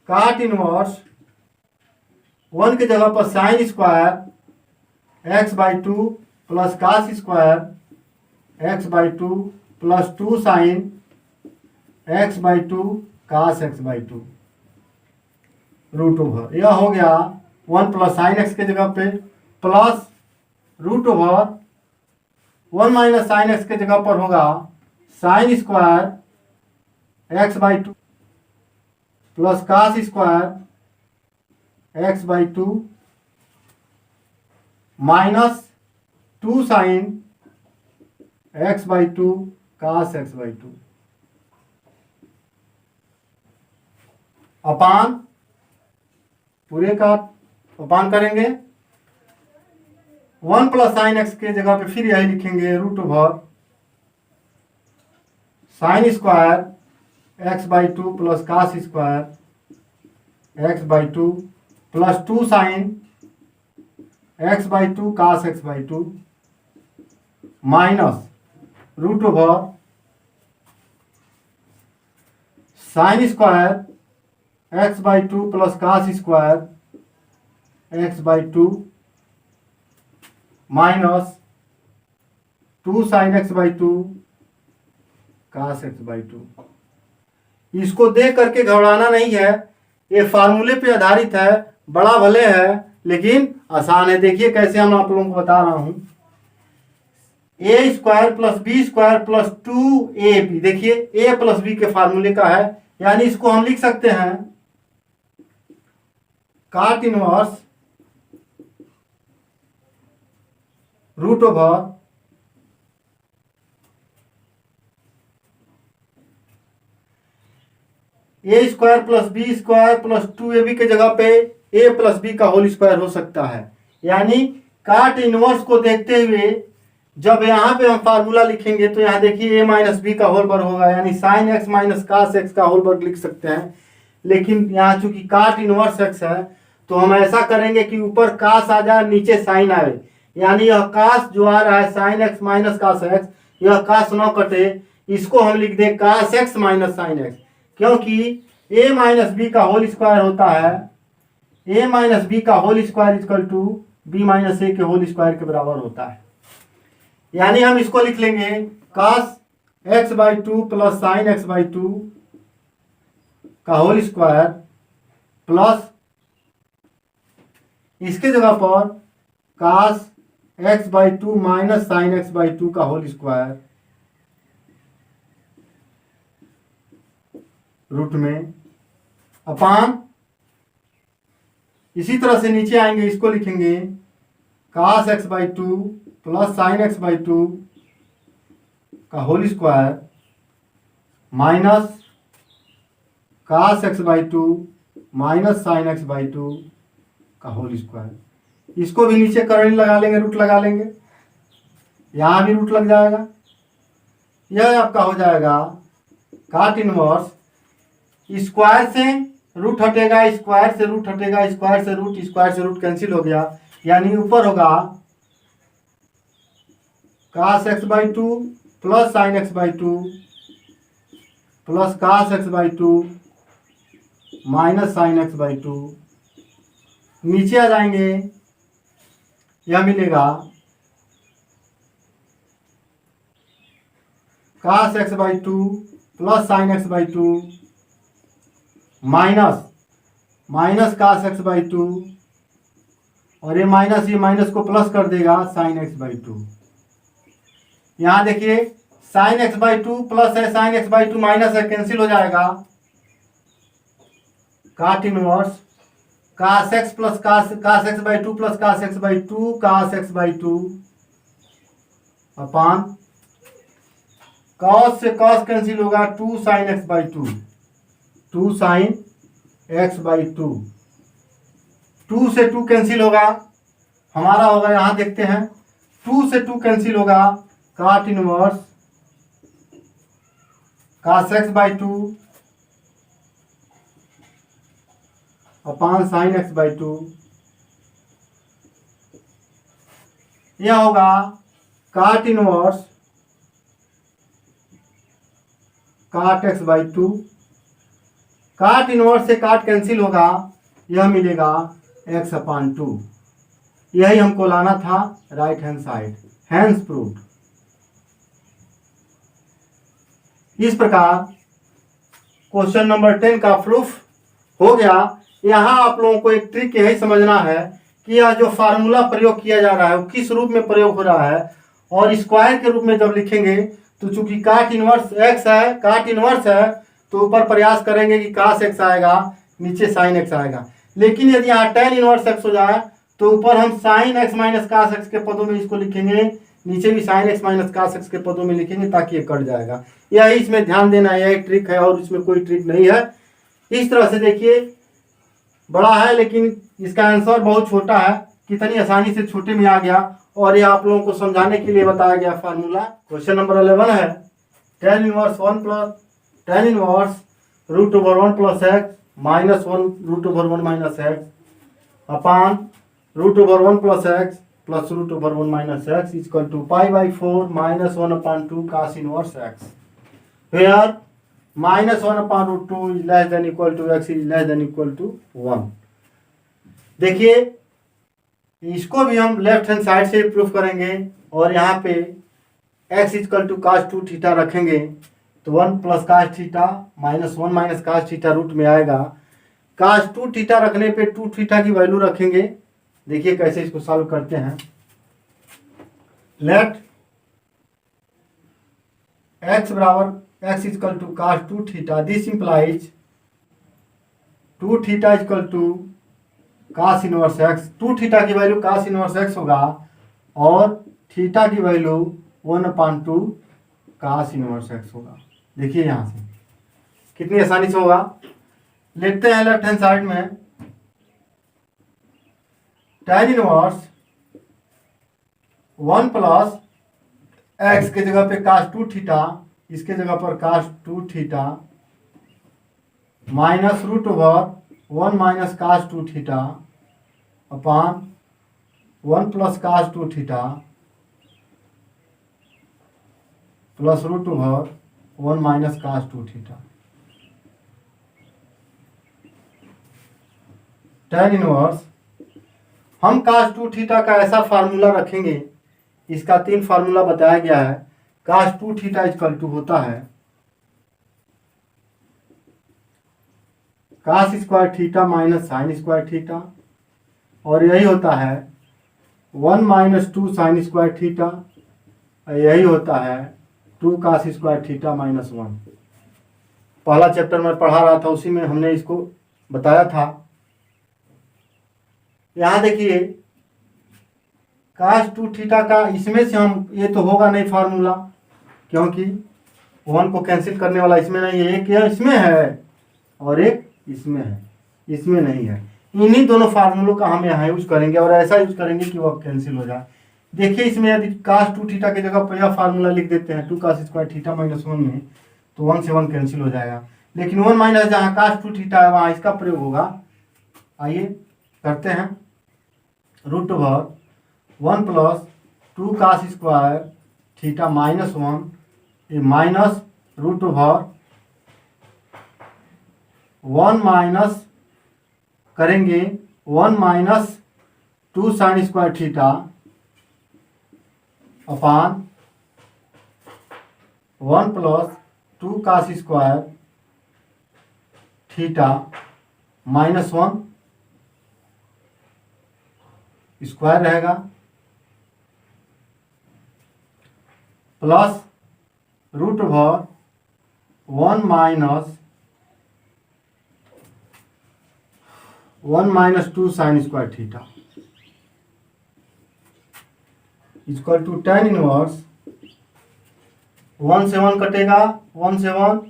काट इनवर्स 1 के जगह पर sine square x/2 plus cos square x/2 plus 2 sine x/2 cos x/2 root over, यह हो गया 1 प्लस साइन एक्स के जगह पे plus root over 1 minus sine x के जगह पर होगा sine square x/2 plus cos square x/2 minus 2 sine x/2 cos x/2 upon पूरे का अपान करेंगे 1 प्लस साइन एक्स के जगह पे फिर यही लिखेंगे root over sine square x/2 plus cos square x/2 plus 2 sine x/2 cos x/2 minus root over sine square x/2 plus cos square x/2 minus 2 sine x/2 cos x/2। इसको देख करके घबराना नहीं है, ये फार्मूले पे आधारित है, बड़ा भले है लेकिन आसान है। देखिए कैसे हम आप लोगों को बता रहा हूं, a square plus b square plus 2ab, देखिए a प्लस बी के फार्मूले का है, यानी इसको हम लिख सकते हैं cot inverse root over a square plus b square plus 2ab के जगह पे a प्लस बी का होल स्क्वायर हो सकता है। यानी काट इनवर्स को देखते हुए जब यहाँ पे हम फार्मूला लिखेंगे तो यहाँ देखिए a माइनस बी का होल वर्ग होगा, यानी sine x minus cos x का होल वर्ग लिख सकते हैं। लेकिन यहाँ चूंकि काट इनवर्स x है तो हम ऐसा करेंगे कि ऊपर कास आ जाए नीचे साइन आए, यानी यह कास जो आ रहा है sine x minus cos x, यह कास न कटे, इसको हम लिख दें cos x minus sine x, क्योंकि a माइनस बी का होल स्क्वायर होता है a माइनस बी का whole square equal to b minus a के होल स्क्वायर के बराबर होता है। यानी हम इसको लिख लेंगे कास x/2 प्लस साइन x/2 का होल स्क्वायर प्लस इसके जगह पर कास x/2 माइनस साइन x/2 का होल स्क्वायर रूट में अपान, इसी तरह से नीचे आएंगे इसको लिखेंगे कास x/2 प्लस साइन x/2 का whole square minus cos x/2 minus sine x/2 का होल स्क्वायर। इसको भी नीचे करंट लगा लेंगे, रूट लगा लेंगे, यहां भी रूट लग जाएगा। यह आपका हो जाएगा काट इनवर्स स्क्वायर से रूट हटेगा, स्क्वायर से रूट हटेगा, स्क्वायर से रूट कैंसिल हो गया, यानी ऊपर होगा cos x/2 plus sine x/2 plus cos x/2 minus sine x/2, नीचे आ जाएंगे यह मिलेगा cos x/2 plus sine x/2 minus cos x/2, और ये माइनस को प्लस कर देगा साइन x/2। यहां देखिए साइन x/2 प्लस है, साइन x/2 माइनस है, कैंसिल हो जाएगा। Cot inverse cos x plus cos x/2 plus cos x/2 cos x/2 upon cos से कॉस कैंसिल होगा, 2 sin x/2, 2 sin x/2, 2 से 2 कैंसिल होगा, हमारा होगा यहाँ देखते हैं, 2 से 2 कैंसिल होगा, cot inverse cos x/2 upon sin x/2, यह होगा cot inverse cot x/2, cot inverse से cot कैंसिल होगा, यह मिलेगा x/2। यही हमको लाना था right hand side, hence proved. इस प्रकार क्वेश्चन नंबर 10 का प्रूफ हो गया। यहाँ आप लोगों को एक ट्रिक यही समझना है कि यह जो फार्मूला प्रयोग किया जा रहा है वो किस रूप में प्रयोग हो रहा है, और स्क्वायर के रूप में जब लिखेंगे तो चूंकि काट इनवर्स एक्स है, काट इनवर्स है, तो ऊपर प्रयास करेंगे कि कास एक्स आएगा, नीचे साइन एक्स आएगा। लेकिन यदि यहाँ टेन इनवर्स एक्स हो जाए तो ऊपर हम sine x minus cos x के पदों में इसको लिखेंगे, नीचे भी sine x minus cos x के पदों में लिखेंगे, ताकि ये कट जाएगा। यही इसमें ध्यान देना है, यही ट्रिक है, और इसमें कोई ट्रिक नहीं है। इस तरह से देखिए, बड़ा है लेकिन इसका आंसर बहुत छोटा है, कितनी आसानी से छोटे में आ गया, और ये आप लोगों को समझाने के लिए बताया गया फार्मूला। क्वेश्चन नंबर 11 है, tan inverse 1 plus tan inverse √1 plus x minus 1 √1 minus x upon √1 plus x plus √1 minus x equal to π/4 minus 1/2 cos inverse x, where -1/√2 is less than equal to x is less than equal to 1। देखिए, इसको भी हम लेफ्ट हैंड साइड से प्रूफ करेंगे, और यहाँ पे x equal to cos 2 theta रखेंगे तो 1 plus cos theta minus 1 minus cos theta root में आएगा। cos 2 थीटा रखने पे 2 थीटा की वैल्यू रखेंगे। देखिए कैसे इसको सॉल्व करते हैं। लेट x बराबर x equal to cos 2 theta, this implies 2 theta equal to cos inverse x। 2 theta की वैल्यू cos इनवर्स x होगा, और थीटा की वैल्यू 1/2 cos इनवर्स x होगा। देखिए यहाँ से कितनी आसानी से होगा। लिखते हैं लेफ्ट हैंड साइड में, tan इनवर्स 1 प्लस x के जगह पे cos 2 थीटा, इसके जगह पर cos 2 theta minus √1 minus cos 2 theta upon 1 plus cos 2 theta plus √1 minus cos 2 theta. tan inverse हम cos 2 थीटा का ऐसा फार्मूला रखेंगे, इसका 3 फार्मूला बताया गया है। cos 2 थीटा इक्वल टू होता है cos square theta minus sine square theta, और यही होता है 1 माइनस 2 साइन स्क्वायर थीटा, यही होता है 2 cos स्क्वायर थीटा माइनस 1। पहला चैप्टर में पढ़ा रहा था, उसी में हमने इसको बताया था। यहाँ देखिए cos 2 थीटा का इसमें से हम, ये तो होगा नहीं फार्मूला, क्योंकि 1 को कैंसिल करने वाला इसमें नहीं है, एक यह इसमें है और एक इसमें है, इसमें नहीं है। इन्हीं दोनों फार्मूलों का हम यहाँ यूज करेंगे, और ऐसा यूज करेंगे कि वह कैंसिल हो जाए। देखिए इसमें यदि cos 2 थीटा की जगह पर यह फार्मूला लिख देते हैं 2 cos स्क्वायर थीटा माइनस 1 में, तो 1 से 1 कैंसिल हो जाएगा। लेकिन 1 माइनस जहाँ cos 2 थीटा है वहाँ इसका प्रयोग होगा। आइए करते हैं, √1 plus 2 cos square theta minus 1, ये माइनस √1 माइनस करेंगे 1 minus 2 sine square theta upon 1 plus 2 cos square theta minus 1, square रहेगा, plus √1 minus 2 sine square theta equal to tan inverse 1 से 1 कटेगा, 1 से 1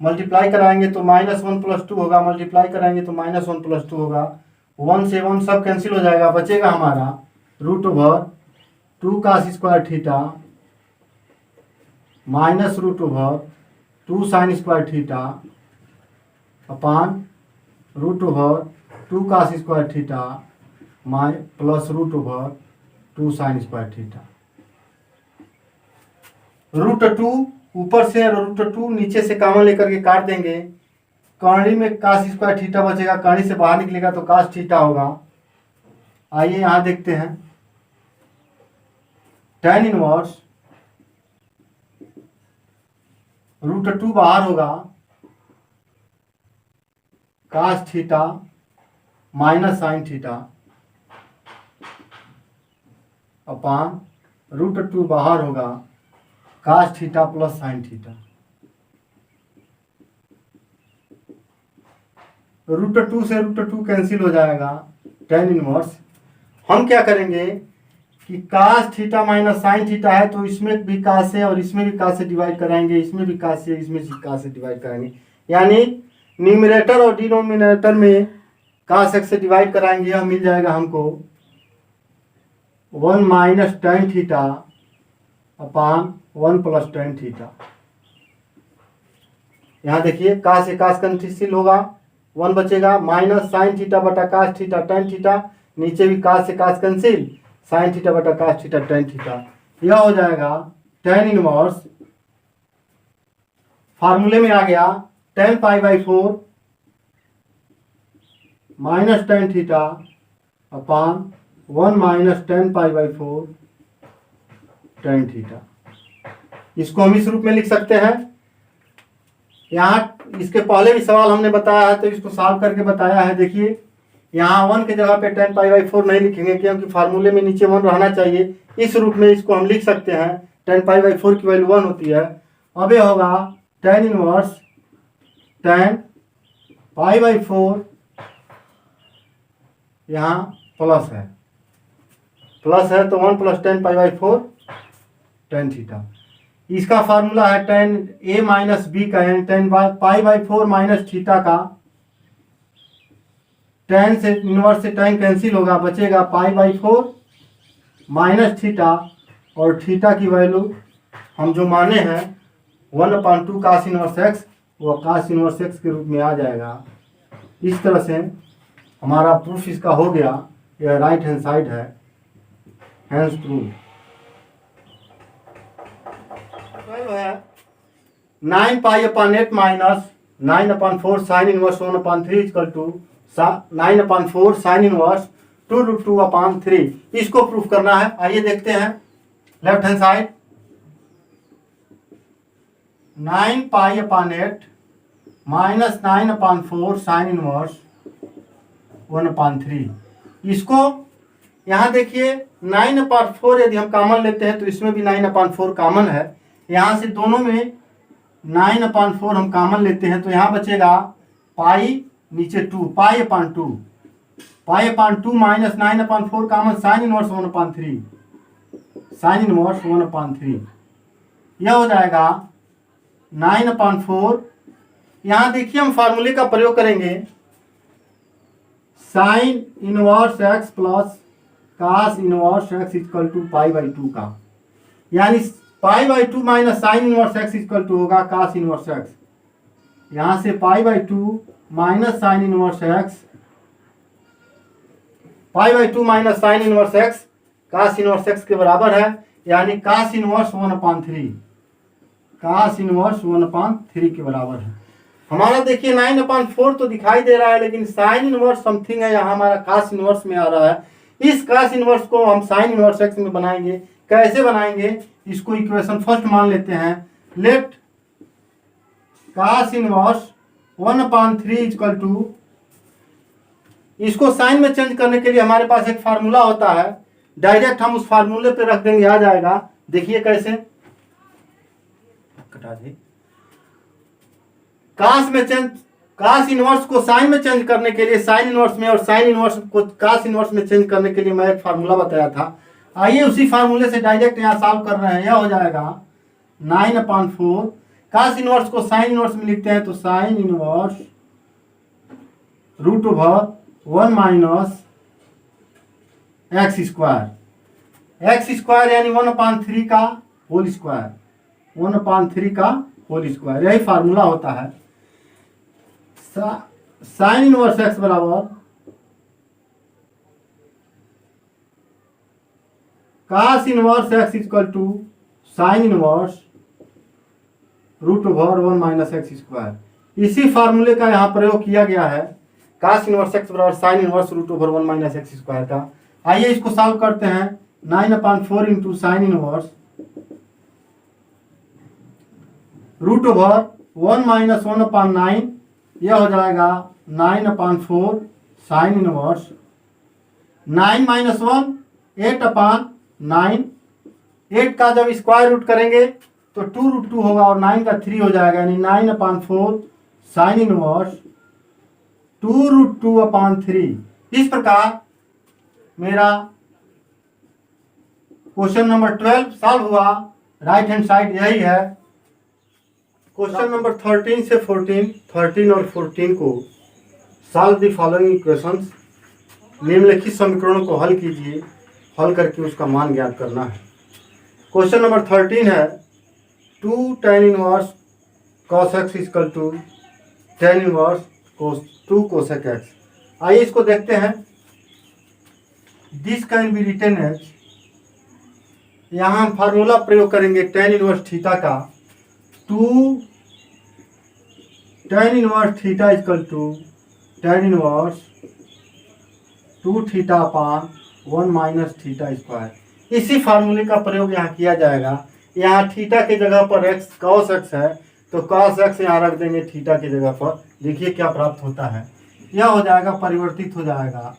मल्टीप्लाई कराएंगे तो -1 + 2 होगा, मल्टीप्लाई कराएंगे तो -1 + 2 होगा। 1 से 1 सब कैंसिल हो जाएगा, बचेगा हमारा √2 cos² theta -√2 sin² theta upon √2 cos² theta plus √2 sin² theta. √2 ऊपर से √2 नीचे से कॉमन लेकर के काट देंगे, कर्णी में cos² थीटा बचेगा, कर्णी से बाहर निकलेगा तो cos थीटा होगा। आइए यहाँ देखते हैं, tan इनवर्स √2 बाहर होगा, cos theta minus sin theta upon √2 बाहर होगा, cos theta plus sin theta. √2 से √2 कैंसिल हो जाएगा, tan इनवर्स हम क्या करेंगे कि cos theta minus sin theta है तो इसमें भी cos से और इसमें भी cos से डिवाइड कराएंगे, इसमें भी cos से, इसमें भी cos से डिवाइड कराएंगे, यानी न्यूमरेटर और डिनोमिनेटर में cos x से डिवाइड कराएंगे। यह मिल जाएगा हमको 1 minus tan theta upon 1 plus tan theta. यहाँ देखिए cos से cos कैंसिल होगा, 1 बचेगा, माइनस sin थीटा बटा cos थीटा tan थीटा, नीचे भी cos से cos कैंसिल, sin थीटा बटा cos थीटा tan थीटा। यह हो जाएगा tan इनवर्स, फार्मूले में आ गया tan π/4 minus tan theta upon 1 minus tan π/4 tan theta. इसको हम इस रूप में लिख सकते हैं। यहाँ इसके पहले भी सवाल हमने बताया है तो इसको सॉल्व करके बताया है। देखिए यहाँ 1 के जगह पे tan π/4 नहीं लिखेंगे क्योंकि फार्मूले में नीचे 1 रहना चाहिए। इस रूप में इसको हम लिख सकते हैं, tan π/4 की वैल्यू 1 होती है। अब ये होगा tan इनवर्स tan π/4, यहाँ प्लस है तो 1 प्लस tan π/4 tan थीटा। इसका फार्मूला है tan a माइनस बी का, यानी tan π/4 माइनस थीटा का, tan से इनवर्स से tan कैंसिल होगा, बचेगा π/4 माइनस थीटा और थीटा की वैल्यू हम जो माने हैं 1/2 cos इनवर्स x, वो cos इनवर्स x के रूप में आ जाएगा। इस तरह से हमारा प्रूफ इसका हो गया। यह राइट हैंड साइड है, hence proof. 9π/8 minus 9/4 sine inverse 1/3 equal to 9/4 sine inverse 2√2/3। इसको प्रूफ करना है। आइए देखते हैं, left hand side 9π/8 minus 9/4 sine inverse 1/3। इसको यहाँ देखिए 9/4 यदि हम कॉमन लेते हैं तो इसमें भी 9/4 कॉमन है। यहाँ से दोनों में 9/4 हम कॉमन लेते हैं तो यहाँ बचेगा पाई, नीचे 2, π/2 minus 9/4 common sine inverse 1/3, sine inverse 1/3। यह हो जाएगा 9/4। यहाँ देखिए हम फार्मूले का प्रयोग करेंगे, sine inverse x plus cos inverse x equal to π/2 का, यानी π/2 minus sine inverse x equal to होगा cos इनवर्स x। यहाँ से π/2 minus sine inverse x, π/2 minus sine inverse x cos inverse x के बराबर है, यानी cos इनवर्स 1/3, cos इनवर्स 1/3 के बराबर है। हमारा देखिए 9/4 तो दिखाई दे रहा है, लेकिन साइन इनवर्स समथिंग है, यहाँ हमारा cos इनवर्स में आ रहा है। इस cos इनवर्स को हम साइन इनवर्स x में बनाएंगे। कैसे बनाएंगे, इसको इक्वेशन फर्स्ट मान लेते हैं। Let cos inverse 1/3 equal to, इसको साइन में चेंज करने के लिए हमारे पास एक फार्मूला होता है, डायरेक्ट हम उस फार्मूले पे रख देंगे, आ जाएगा। देखिए कैसे, कटा दे, cos इनवर्स को साइन में चेंज करने के लिए साइन इनवर्स में, और साइन इनवर्स को cos इनवर्स में चेंज करने के लिए मैं एक फार्मूला बताया था। आइए उसी फार्मूले से डायरेक्ट यहाँ सॉल्व कर रहे हैं। यह हो जाएगा 9/4। कास इनवर्स को साइन इनवर्स में लिखते हैं तो sign inverse √1 minus x square यानी 1/3 का होल स्क्वायर, 1/3 का होल स्क्वायर, यही फार्मूला होता है। साइन इनवर्स एक्स बराबर cos inverse x equal to sine inverse √1 minus x square. इसी फार्मूले का यहाँ प्रयोग किया गया है, कास इनवर्स एक्स बराबर sine inverse √1 minus x square का। आइए इसको सॉल्व करते हैं। 9/4 इंटू साइन इनवर्स √1 माइनस 1/9, यह हो जाएगा 9/4 साइन इनवर्स। 9 माइनस 1 8/9, 8 का जब स्क्वायर रूट करेंगे तो 2√2 होगा और 9 का 3 हो जाएगा, यानी 9/4 साइन इनवर्स 2√2/3। इस प्रकार मेरा क्वेश्चन नंबर 12 सॉल्व हुआ। राइट हैंड साइड यही है। क्वेश्चन नंबर 13 से 13 और 14 को सॉल्व द फॉलोइंग इक्वेशंस। निम्नलिखित समीकरणों को हल कीजिए, हल करके उसका मान ज्ञात करना है। क्वेश्चन नंबर 13 है 2 tan inverse cos x equal to tan inverse cos 2 cosec x। आइए इसको देखते हैं। This can be written as, यहाँ हम फार्मूला प्रयोग करेंगे tan इनवर्स थीटा का। 2 tan inverse theta equal to tan inverse 2 theta upon 1 minus theta square. इसी फार्मूले का प्रयोग यहाँ किया जाएगा। यहाँ थीटा की जगह पर x cos x है तो cos x यहाँ रख देंगे थीटा की जगह पर। देखिए क्या प्राप्त होता है, यह हो जाएगा, परिवर्तित हो जाएगा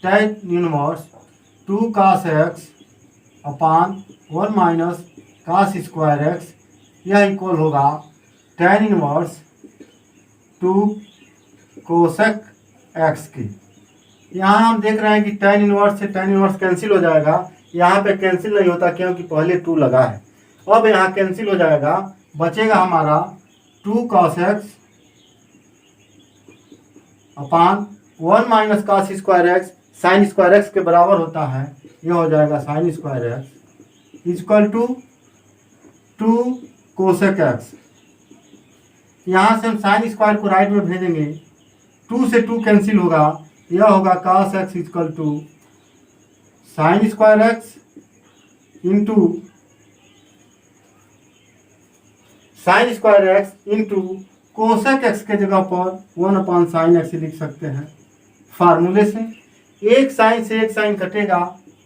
tan inverse 2 cos x upon 1 minus cos square x, यह इक्वल होगा tan इनवर्स 2 cosec x की। यहाँ हम देख रहे हैं कि tan इनवर्स से tan इनवर्स कैंसिल हो जाएगा। यहाँ पे कैंसिल नहीं होता क्योंकि पहले 2 लगा है। अब यहाँ कैंसिल हो जाएगा, बचेगा हमारा 2 cos x upon 1 minus cos square x, sine square x के बराबर होता है, यह हो जाएगा sine square x equal to 2 cosec x। यहाँ से हम साइन स्क्वायर को राइट में भेजेंगे, 2 से 2 कैंसिल होगा, यह होगा cos x equal to sine square x into sine square x into cosec x के जगह पर 1/sin x लिख सकते हैं फार्मूले से। एक साइन से एक साइन कटेगा,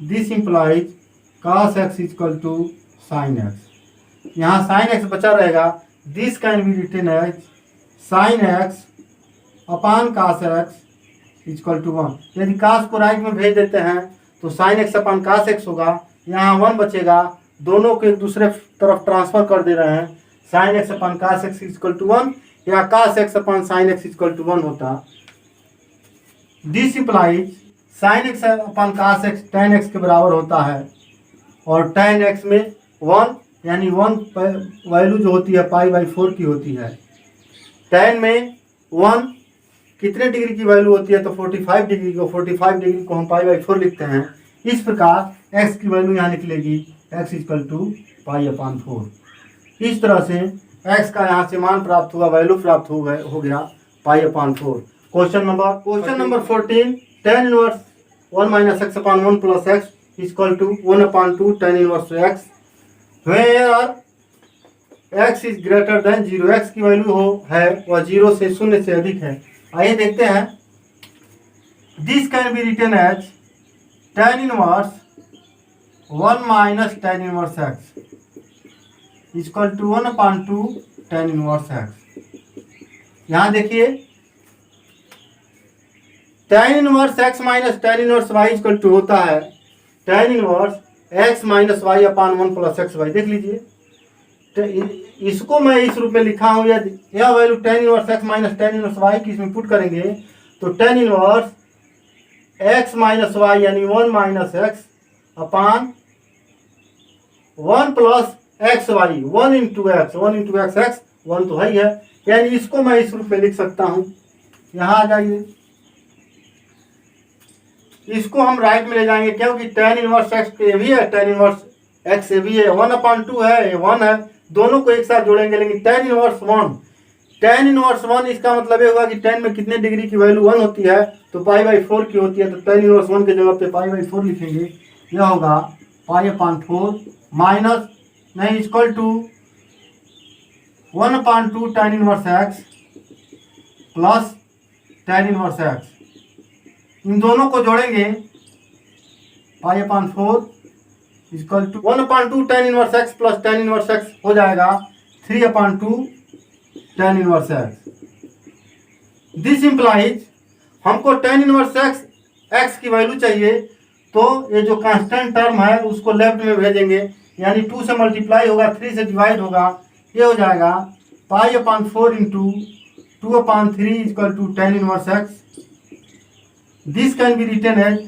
this implies cos x equal to sine x. यहाँ साइन x बचा रहेगा, this can be written as sine x upon cos x equal to 1। यदि cos को राइट में भेज देते हैं तो sign x upon cos x होगा, यहाँ 1 बचेगा, दोनों को एक दूसरे तरफ ट्रांसफर कर दे रहे हैं। Sine x upon cos x equal to 1 या cos x अपान साइन x इक्वल टू 1 होता। This implies sine x upon cos x tan x के बराबर होता है और tan x में 1 यानी 1 वैल्यू जो होती है π/4 की होती है। tan में 1 कितने डिग्री की वैल्यू होती है तो 45 डिग्री को, 45 डिग्री को हम π/4 लिखते हैं। इस प्रकार x की वैल्यू यहाँ निकलेगी x इक्वल टू π/4। इस तरह से x का यहाँ से मान प्राप्त हुआ, वैल्यू प्राप्त हो गया π/4। Question number 14 tan inverse 1 minus x upon 1 plus x equal to 1/2 tan inverse x where x is greater than 0। x की वैल्यू है वह 0 से 0 से अधिक है। आइए देखते हैं। This can be written as tan inverse 1 minus tan inverse x equal to 1/2 tan inverse x। यहाँ देखिए tan inverse x minus tan inverse y equal to होता है tan inverse x minus y upon 1 plus x y. देख लीजिए, इसको मैं इस रूप में लिखा हूँ, यह value tan inverse x minus tan inverse y की इसमें पुट करेंगे तो tan inverse x minus y यानी 1 minus x upon 1 plus x Y, 1 × x, 1 तो है ही है, यानी इसको मैं इस रूप में लिख सकता हूं। यहां आ जाइए, इसको हम राइट में ले जाएंगे क्योंकि tan इनवर्स एक्स ये भी है, tan इनवर्स एक्स ये भी है, 1/2 है, ये 1 है, दोनों को एक साथ जोड़ेंगे। लेकिन tan इनवर्स 1 इसका मतलब ये होगा कि tan में कितने डिग्री की वैल्यू 1 होती है, तो π/4 की होती है, तो tan इनवर्स 1 के जगह पे π/4 लिखेंगे। यह होगा π/4 माइनस नहीं equal to 1/2 tan inverse x plus tan inverse x, इन दोनों को जोड़ेंगे, π/4 equal to 1/2 tan inverse x plus tan inverse x हो जाएगा 3/2 tan inverse x. This implies हमको tan इनवर्स एक्स की वैल्यू चाहिए, तो ये जो कांस्टेंट टर्म है उसको लेफ्ट में भेजेंगे, यानी 2 से मल्टीप्लाई होगा, 3 से डिवाइड होगा, ये हो जाएगा π/4 × 2/3 equal to tan inverse x. This can be written as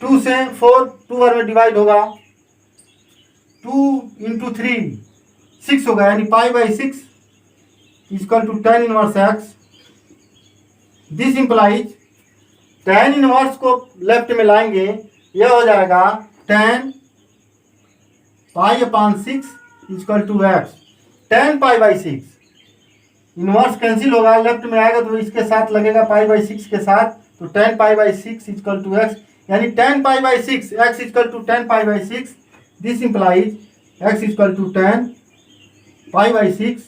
2 से 4 2 बार में डिवाइड होगा, 2 × 3 6 होगा, यानी π/6 equal to tan inverse x. This implies tan inverse को लेफ्ट में लाएंगे, यह हो जाएगा tan π/6 equal to x. tan π/6 inverse cancel होगा, लेफ्ट में आएगा तो इसके साथ लगेगा π/6 के साथ, तो tan π/6 इक्वल टू एक्स, यानी tan π/6 x equal to tan π/6। This implies x equal to tan π/6,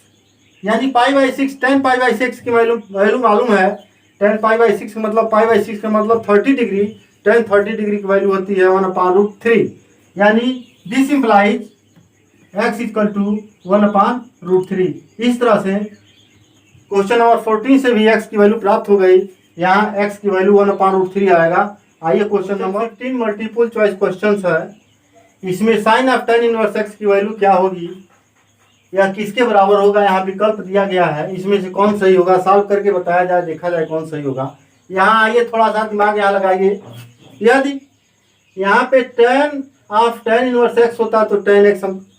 यानी π/6 tan π/6 की वैल्यू मालूम है। tan π/6 मतलब π/6 का मतलब 30 डिग्री, tan 30 डिग्री की वैल्यू होती है 1/√3, यानी this implies x equal to 1/√3। इस तरह से क्वेश्चन नंबर 14 से भी x की वैल्यू प्राप्त हो गई, यहाँ x की वैल्यू 1/√3 आएगा। आइए question number 15 multiple choice question है, इसमें sine of tan inverse x की वैल्यू क्या होगी या किसके बराबर होगा, यहाँ विकल्प दिया गया है, इसमें से कौन सही होगा, सॉल्व करके बताया जाए, देखा जाए कौन सही होगा। यहाँ आइए थोड़ा सा दिमाग यहाँ लगाइए, यदि यहाँ पे tan इनवर्स x होता तो tan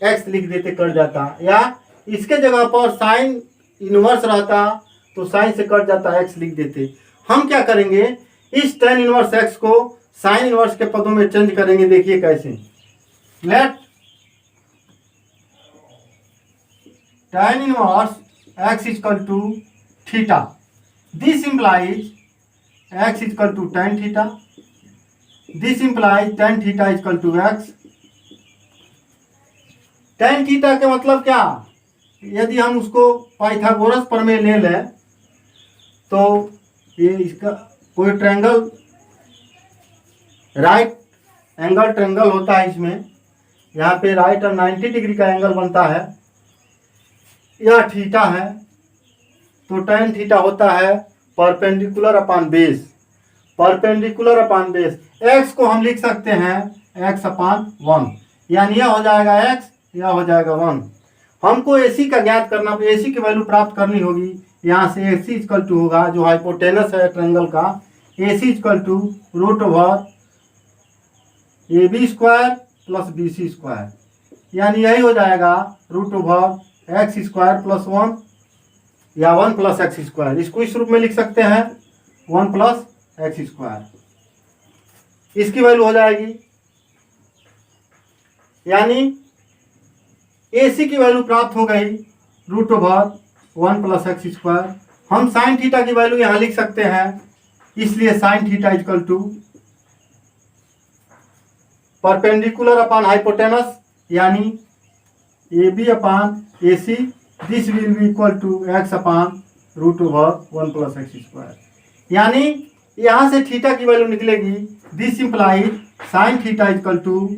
x लिख देते, कट जाता, या इसके जगह पर साइन इनवर्स रहता तो साइन से कट जाता, x लिख देते। हम क्या करेंगे, इस tan इनवर्स x को साइन इनवर्स के पदों में चेंज करेंगे। देखिए कैसे, let tan inverse x equal to theta, this implies x equal to tan theta, this implies tan theta equal to x। tan theta के मतलब क्या, यदि हम उसको पाइथागोरस प्रमेय ले लें तो ये इसका कोई ट्रायंगल, राइट एंगल ट्रायंगल होता है, इसमें यहाँ पे राइट और 90 डिग्री का एंगल बनता है, यह थीटा है, तो tan थीटा होता है perpendicular upon base, perpendicular upon base. x को हम लिख सकते हैं x/1, यानी यह हो जाएगा x, यह हो जाएगा 1। हमको AC का ज्ञात करना, AC की वैल्यू प्राप्त करनी होगी, यहाँ से AC इक्वल टू होगा, जो हाइपोटेनस है ट्रायंगल का, AC equal to √/AB² plus BC², यानी यही हो जाएगा √x² + 1 या 1 + x²। इसको इस रूप में लिख सकते हैं 1 + x², इसकी वैल्यू हो जाएगी, यानी AC की वैल्यू प्राप्त हो गई √1 + x²। हम साइन थीटा की वैल्यू यहाँ लिख सकते हैं, इसलिए sine theta equal to perpendicular upon hypotenuse, यानी AB/AC, this will be equal to x/√1 + x², यानी यहाँ से थीटा की वैल्यू निकलेगी, this implies sine theta equal to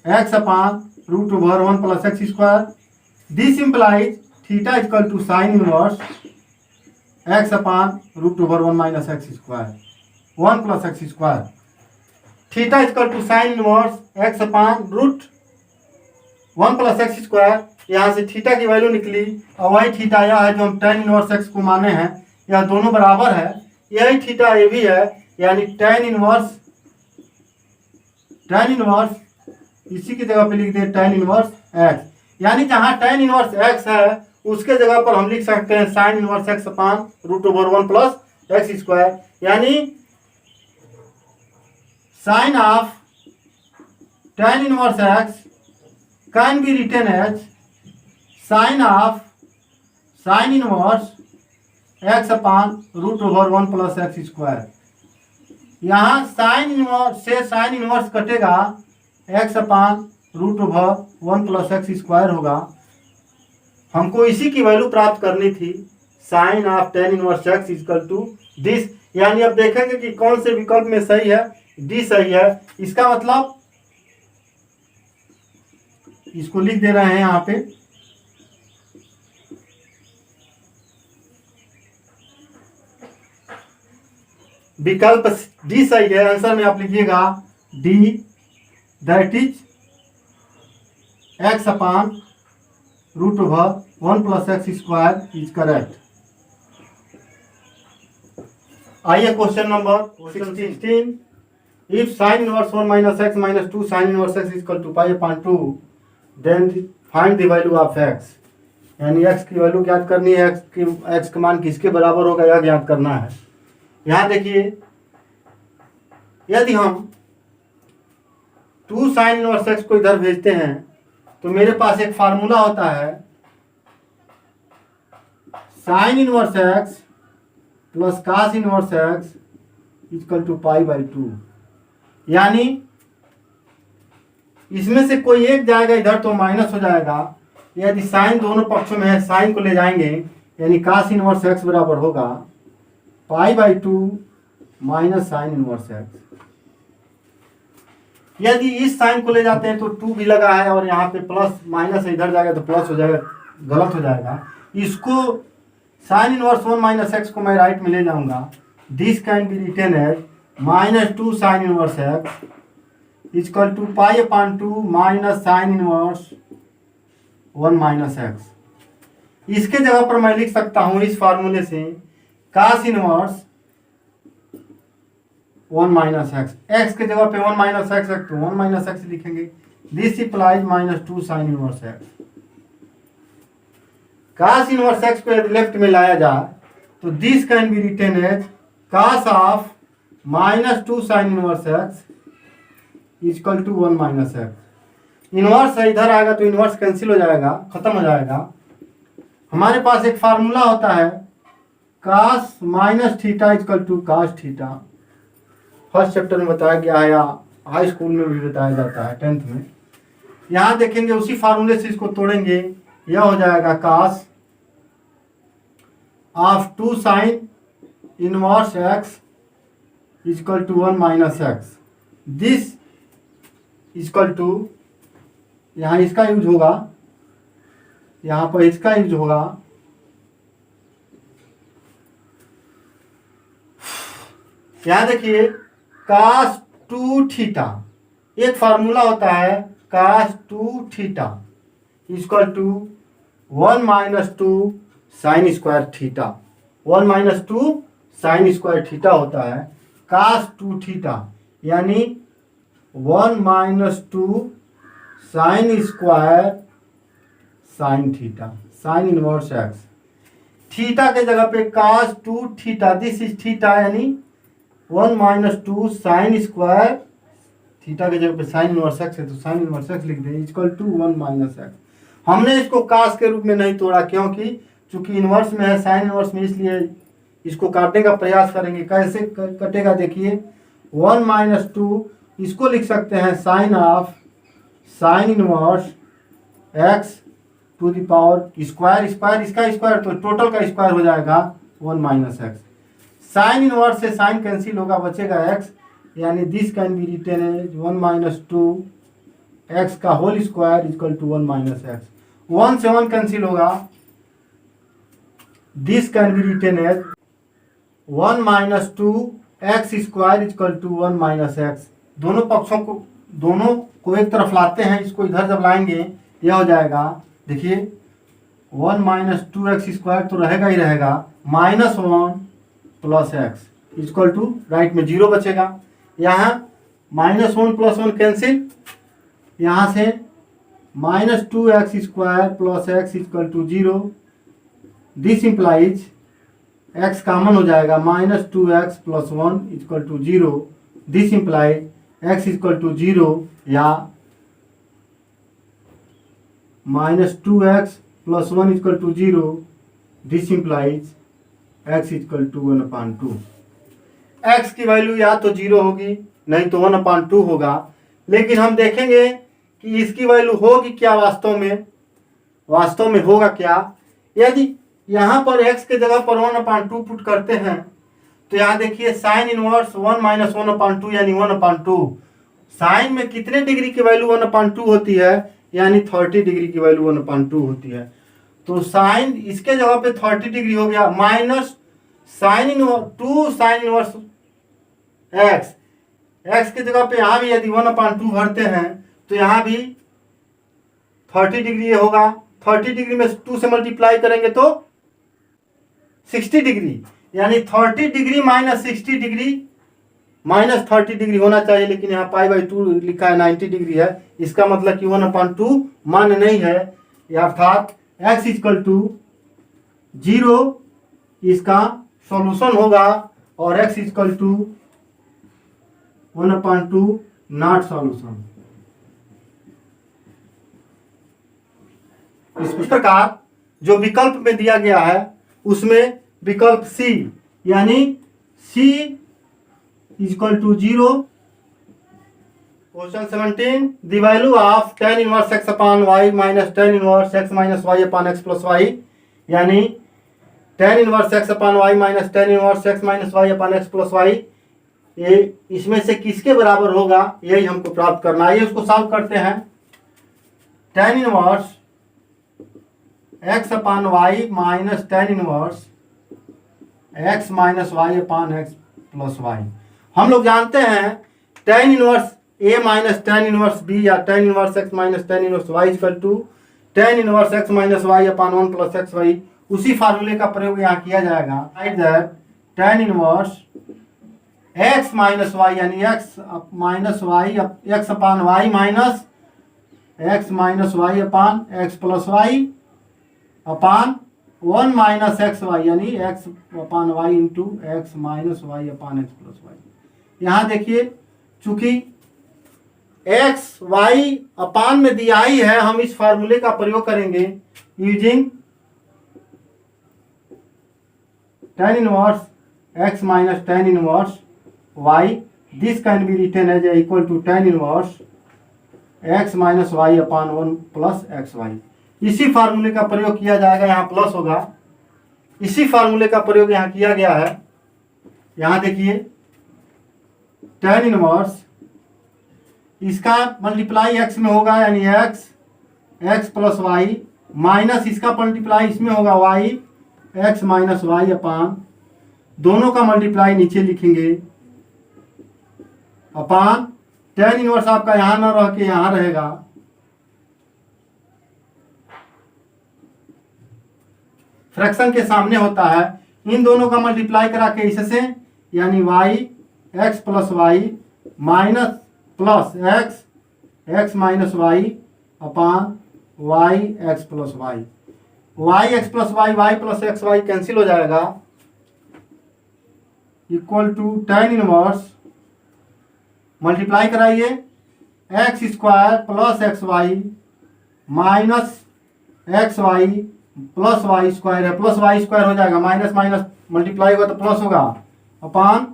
x/√1 + x², this implies theta equal to sine inverse x/√1 - x², 1 + x²। Theta equal to sine inverse x/√1 + x², यहाँ से थीटा की वैल्यू निकली, और वही थीटा यह है जो हम tan इनवर्स x को माने हैं, यह दोनों बराबर है, यही थीटा ये भी है, यानी tan इनवर्स इसी की जगह पे लिख दे tan इनवर्स x, यानी जहां tan इनवर्स x है उसके जगह पर हम लिख सकते हैं sin inverse x upon √1 plus x square, यानी sin of tan inverse x can be written as sin of sin inverse x upon √1 plus x square. यहाँ साइन इनवर्स से साइन इनवर्स कटेगा, x upon √1 plus x square होगा। हमको इसी की वैल्यू प्राप्त करनी थी, sine of tan inverse x equal to this. यानी अब देखेंगे कि कौन से विकल्प में सही है, डी सही है। इसका मतलब इसको लिख दे रहे हैं यहाँ पे, विकल्प डी सही है। आंसर में आप लिखिएगा D, that is x upon √1 plus x square is correct. आइए question number 16। If sine inverse 1 minus x minus 2 sine inverse x equal to pi upon 2 then find the value of x। यानी x की वैल्यू ज्ञात करनी है, x का मान किसके बराबर होगा यह ज्ञात करना है। यहाँ देखिए, यदि हम 2 साइन इनवर्स एक्स को इधर भेजते हैं तो मेरे पास एक फार्मूला होता है, sine inverse x plus cos inverse x equal to pi by 2। यानी इसमें से कोई एक जाएगा इधर तो माइनस हो जाएगा। यदि साइन दोनों पक्षों में है, साइन को ले जाएंगे, यानी कास इनवर्स एक्स बराबर होगा पाई by 2 minus sine inverse x. यदि इस साइन को ले जाते हैं तो 2 भी लगा है और यहाँ पे प्लस माइनस इधर जाएगा तो प्लस हो जाएगा, गलत हो जाएगा। इसको साइन इनवर्स 1 माइनस एक्स को मैं राइट में ले जाऊंगा। This can be written as -2 sine inverse x equal to pi upon 2 minus sine inverse 1 minus x. इसके जगह पर मैं लिख सकता हूँ इस फार्मूले से cos inverse 1 minus x, x के जगह पे 1 माइनस एक्स है तो 1 माइनस एक्स लिखेंगे। This implies -2 sine inverse x. Cos inverse x को यदि लेफ्ट में लाया जाए तो this can be written as cos of -2 sine inverse x equal to 1 minus x. Inverse है इधर आएगा तो इनवर्स कैंसिल हो जाएगा, खत्म हो जाएगा। हमारे पास एक फार्मूला होता है cos minus theta equal to cos theta. First chapter में बताया गया है या हाई स्कूल में भी बताया जाता है 10th में। यहाँ देखेंगे उसी फार्मूले से इसको तोड़ेंगे, यह हो जाएगा cos of 2 sine inverse x equal to 1 minus x. This equal to, यहाँ इसका यूज होगा, यहाँ पर इसका यूज होगा, यहाँ देखिए कास 2 थीटा। एक फार्मूला होता है cos 2 theta equal to 1 minus 2 sine square theta. 1 minus 2 sine square theta होता है कास 2 थीटा, यानी 1 minus 2 sine square sine theta, sine inverse x. Theta के जगह पे cos 2 theta, this is theta, यानी 1 माइनस 2 साइन स्क्वायर थीटा के जगह पे साइन इनवर्स एक्स है तो साइन इनवर्स एक्स लिख दें इक्वल टू 1 माइनस एक्स। हमने इसको कास के रूप में नहीं तोड़ा क्योंकि चूंकि इनवर्स में है, साइन इनवर्स में, इसलिए इसको काटने का प्रयास करेंगे। कैसे कटेगा देखिए, 1 माइनस 2 इसको लिख सकते हैं sine of sine inverse x to the power square, square इसका स्क्वायर तो टोटल का स्क्वायर हो जाएगा 1 माइनस एक्स। साइन इनवर्स से साइन कैंसिल होगा, बचेगा एक्स, यानी this can be written as 1 minus 2 x का whole square equal to 1 minus x. 1 से 1 कैंसिल होगा, this can be written as 1 minus 2 x square equal to 1 minus x. दोनों को एक तरफ लाते हैं, इसको इधर जब लाएंगे यह हो जाएगा, देखिए 1 माइनस 2 एक्स स्क्वायर तो रहेगा ही रहेगा, -1 plus x equal to, right में 0 बचेगा। यहाँ -1 प्लस 1 कैंसिल, यहाँ से -2x² plus x equal to 0। This implies x common हो जाएगा, -2x plus 1 equal to 0। This implies x equal to 0 या -2x plus 1 equal to 0। This implies x equal to 1/2। x की वैल्यू या तो 0 होगी नहीं तो 1/2 होगा। लेकिन हम देखेंगे कि इसकी वैल्यू होगी क्या वास्तव में होगा क्या। यदि यहाँ पर x के जगह पर 1/2 पुट करते हैं तो यहाँ देखिए साइन इनवर्स 1 माइनस 1/2 यानी 1/2। साइन में कितने डिग्री की वैल्यू 1/2 होती है, यानी 30 डिग्री की वैल्यू 1/2 होती है। तो साइन इसके जगह पे 30 डिग्री हो गया, minus sine inverse 2 sine inverse x की जगह पे यहाँ भी यदि 1/2 भरते हैं तो यहाँ भी 30 डिग्री होगा। 30 डिग्री में 2 से मल्टीप्लाई करेंगे तो 60 डिग्री, यानी 30 degree minus 60 degree minus 30 degree होना चाहिए, लेकिन यहाँ π/2 लिखा है 90 डिग्री है। इसका मतलब कि 1/2 मान्य नहीं है, अर्थात x इक्वल टू 0 इसका सॉल्यूशन होगा और x equal to 1/2 not solution. इस प्रकार जो विकल्प में दिया गया है उसमें विकल्प सी यानी c equal to 0। Question 17 the value of tan inverse x upon y minus tan inverse x minus y upon x plus y, यानी tan inverse x upon y minus tan inverse x minus y upon x plus y, ये इसमें से किसके बराबर होगा यही हमको प्राप्त करना है। उसको सॉल्व करते हैं। tan inverse x upon y minus tan inverse x minus y upon x plus y। हम लोग जानते हैं tan inverse a minus tan inverse b या tan inverse x minus tan inverse y equal to tan inverse x minus y upon 1 plus x y. उसी फार्मूले का प्रयोग यहाँ किया जाएगा। इधर tan inverse x minus y यानी x minus y x upon y minus x minus y upon x plus y upon 1 minus x y यानी x upon y into x minus y upon x plus y. यहाँ देखिए चूंकि x y अपान में दिया ही है, हम इस फार्मूले का प्रयोग करेंगे using tan inverse x minus tan inverse y। This can be written as equal to tan inverse x minus y upon 1 plus x y. इसी फार्मूले का प्रयोग किया जाएगा, यहाँ प्लस होगा। इसी फार्मूले का प्रयोग यहाँ किया गया है। यहाँ देखिए tan इनवर्स इसका मल्टीप्लाई x में होगा यानी x प्लस वाई माइनस इसका मल्टीप्लाई इसमें होगा y x माइनस वाई अपान दोनों का मल्टीप्लाई नीचे लिखेंगे अपान tan इनवर्स आपका यहाँ न रह के यहाँ रहेगा। फ्रैक्शन के सामने होता है, इन दोनों का मल्टीप्लाई करा के इससे यानी y x plus y minus plus x minus y upon y x plus y. y x plus y y plus x y cancel हो जाएगा equal to tan inverse multiply कराइए x square plus x y minus x y plus y square है, प्लस वाई स्क्वायर हो जाएगा, माइनस माइनस मल्टीप्लाई होगा तो प्लस होगा अपान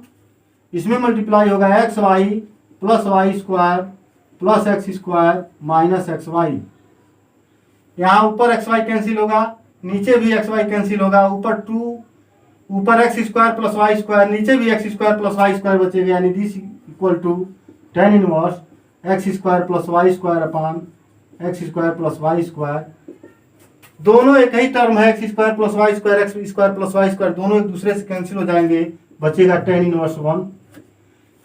इसमें मल्टीप्लाई होगा x y plus y square plus x square minus x y. यहाँ ऊपर एक्स वाई कैंसिल होगा, नीचे भी एक्स वाई कैंसिल होगा, ऊपर x square plus y square, नीचे भी x square plus y square बचेगा, यानी this equal to tan inverse x square plus y square upon x square plus y square. दोनों एक ही टर्म है, x square plus y square x square plus y square, दोनों एक दूसरे से कैंसिल हो जाएंगे, बचेगा tan इनवर्स 1।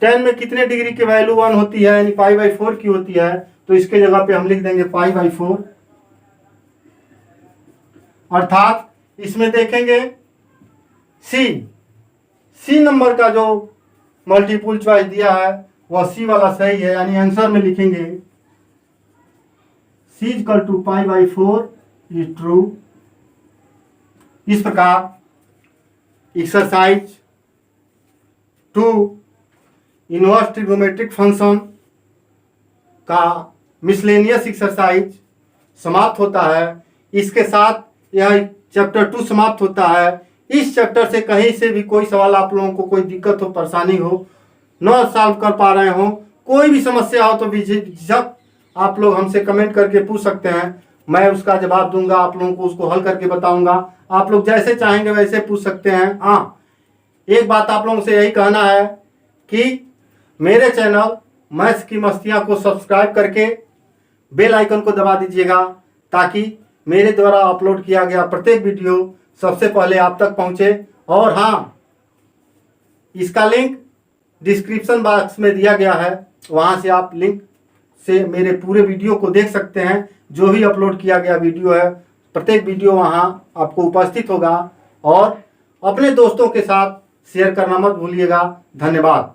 tan में कितने डिग्री की वैल्यू 1 होती है यानी π/4 की होती है, तो इसके जगह पे हम लिख देंगे π/4। अर्थात इसमें देखेंगे सी नंबर का जो मल्टीपल चॉइस दिया है वह सी वाला सही है, यानी आंसर में लिखेंगे c equal to pi by 4 is true. इस प्रकार एक्सरसाइज 2 इनवर्स ट्रिग्नोमेट्रिक फंक्शन का मिसलेनियस एक्सरसाइज समाप्त होता है। इसके साथ यह चैप्टर 2 समाप्त होता है। इस चैप्टर से कहीं से भी कोई सवाल आप लोगों को कोई दिक्कत हो, परेशानी हो, न सॉल्व कर पा रहे हो, कोई भी समस्या हो तो बेझिझक आप लोग हमसे कमेंट करके पूछ सकते हैं। मैं उसका जवाब दूंगा, आप लोगों को उसको हल करके बताऊंगा। आप लोग जैसे चाहेंगे वैसे पूछ सकते हैं। हाँ, एक बात आप लोगों से यही कहना है कि मेरे चैनल मैथ्स की मस्तियाँ को सब्सक्राइब करके बेल आइकन को दबा दीजिएगा, ताकि मेरे द्वारा अपलोड किया गया प्रत्येक वीडियो सबसे पहले आप तक पहुंचे। और हाँ, इसका लिंक डिस्क्रिप्शन बॉक्स में दिया गया है, वहां से आप लिंक से मेरे पूरे वीडियो को देख सकते हैं। जो भी अपलोड किया गया वीडियो है, प्रत्येक वीडियो वहां आपको उपस्थित होगा। और अपने दोस्तों के साथ शेयर करना मत भूलिएगा। धन्यवाद।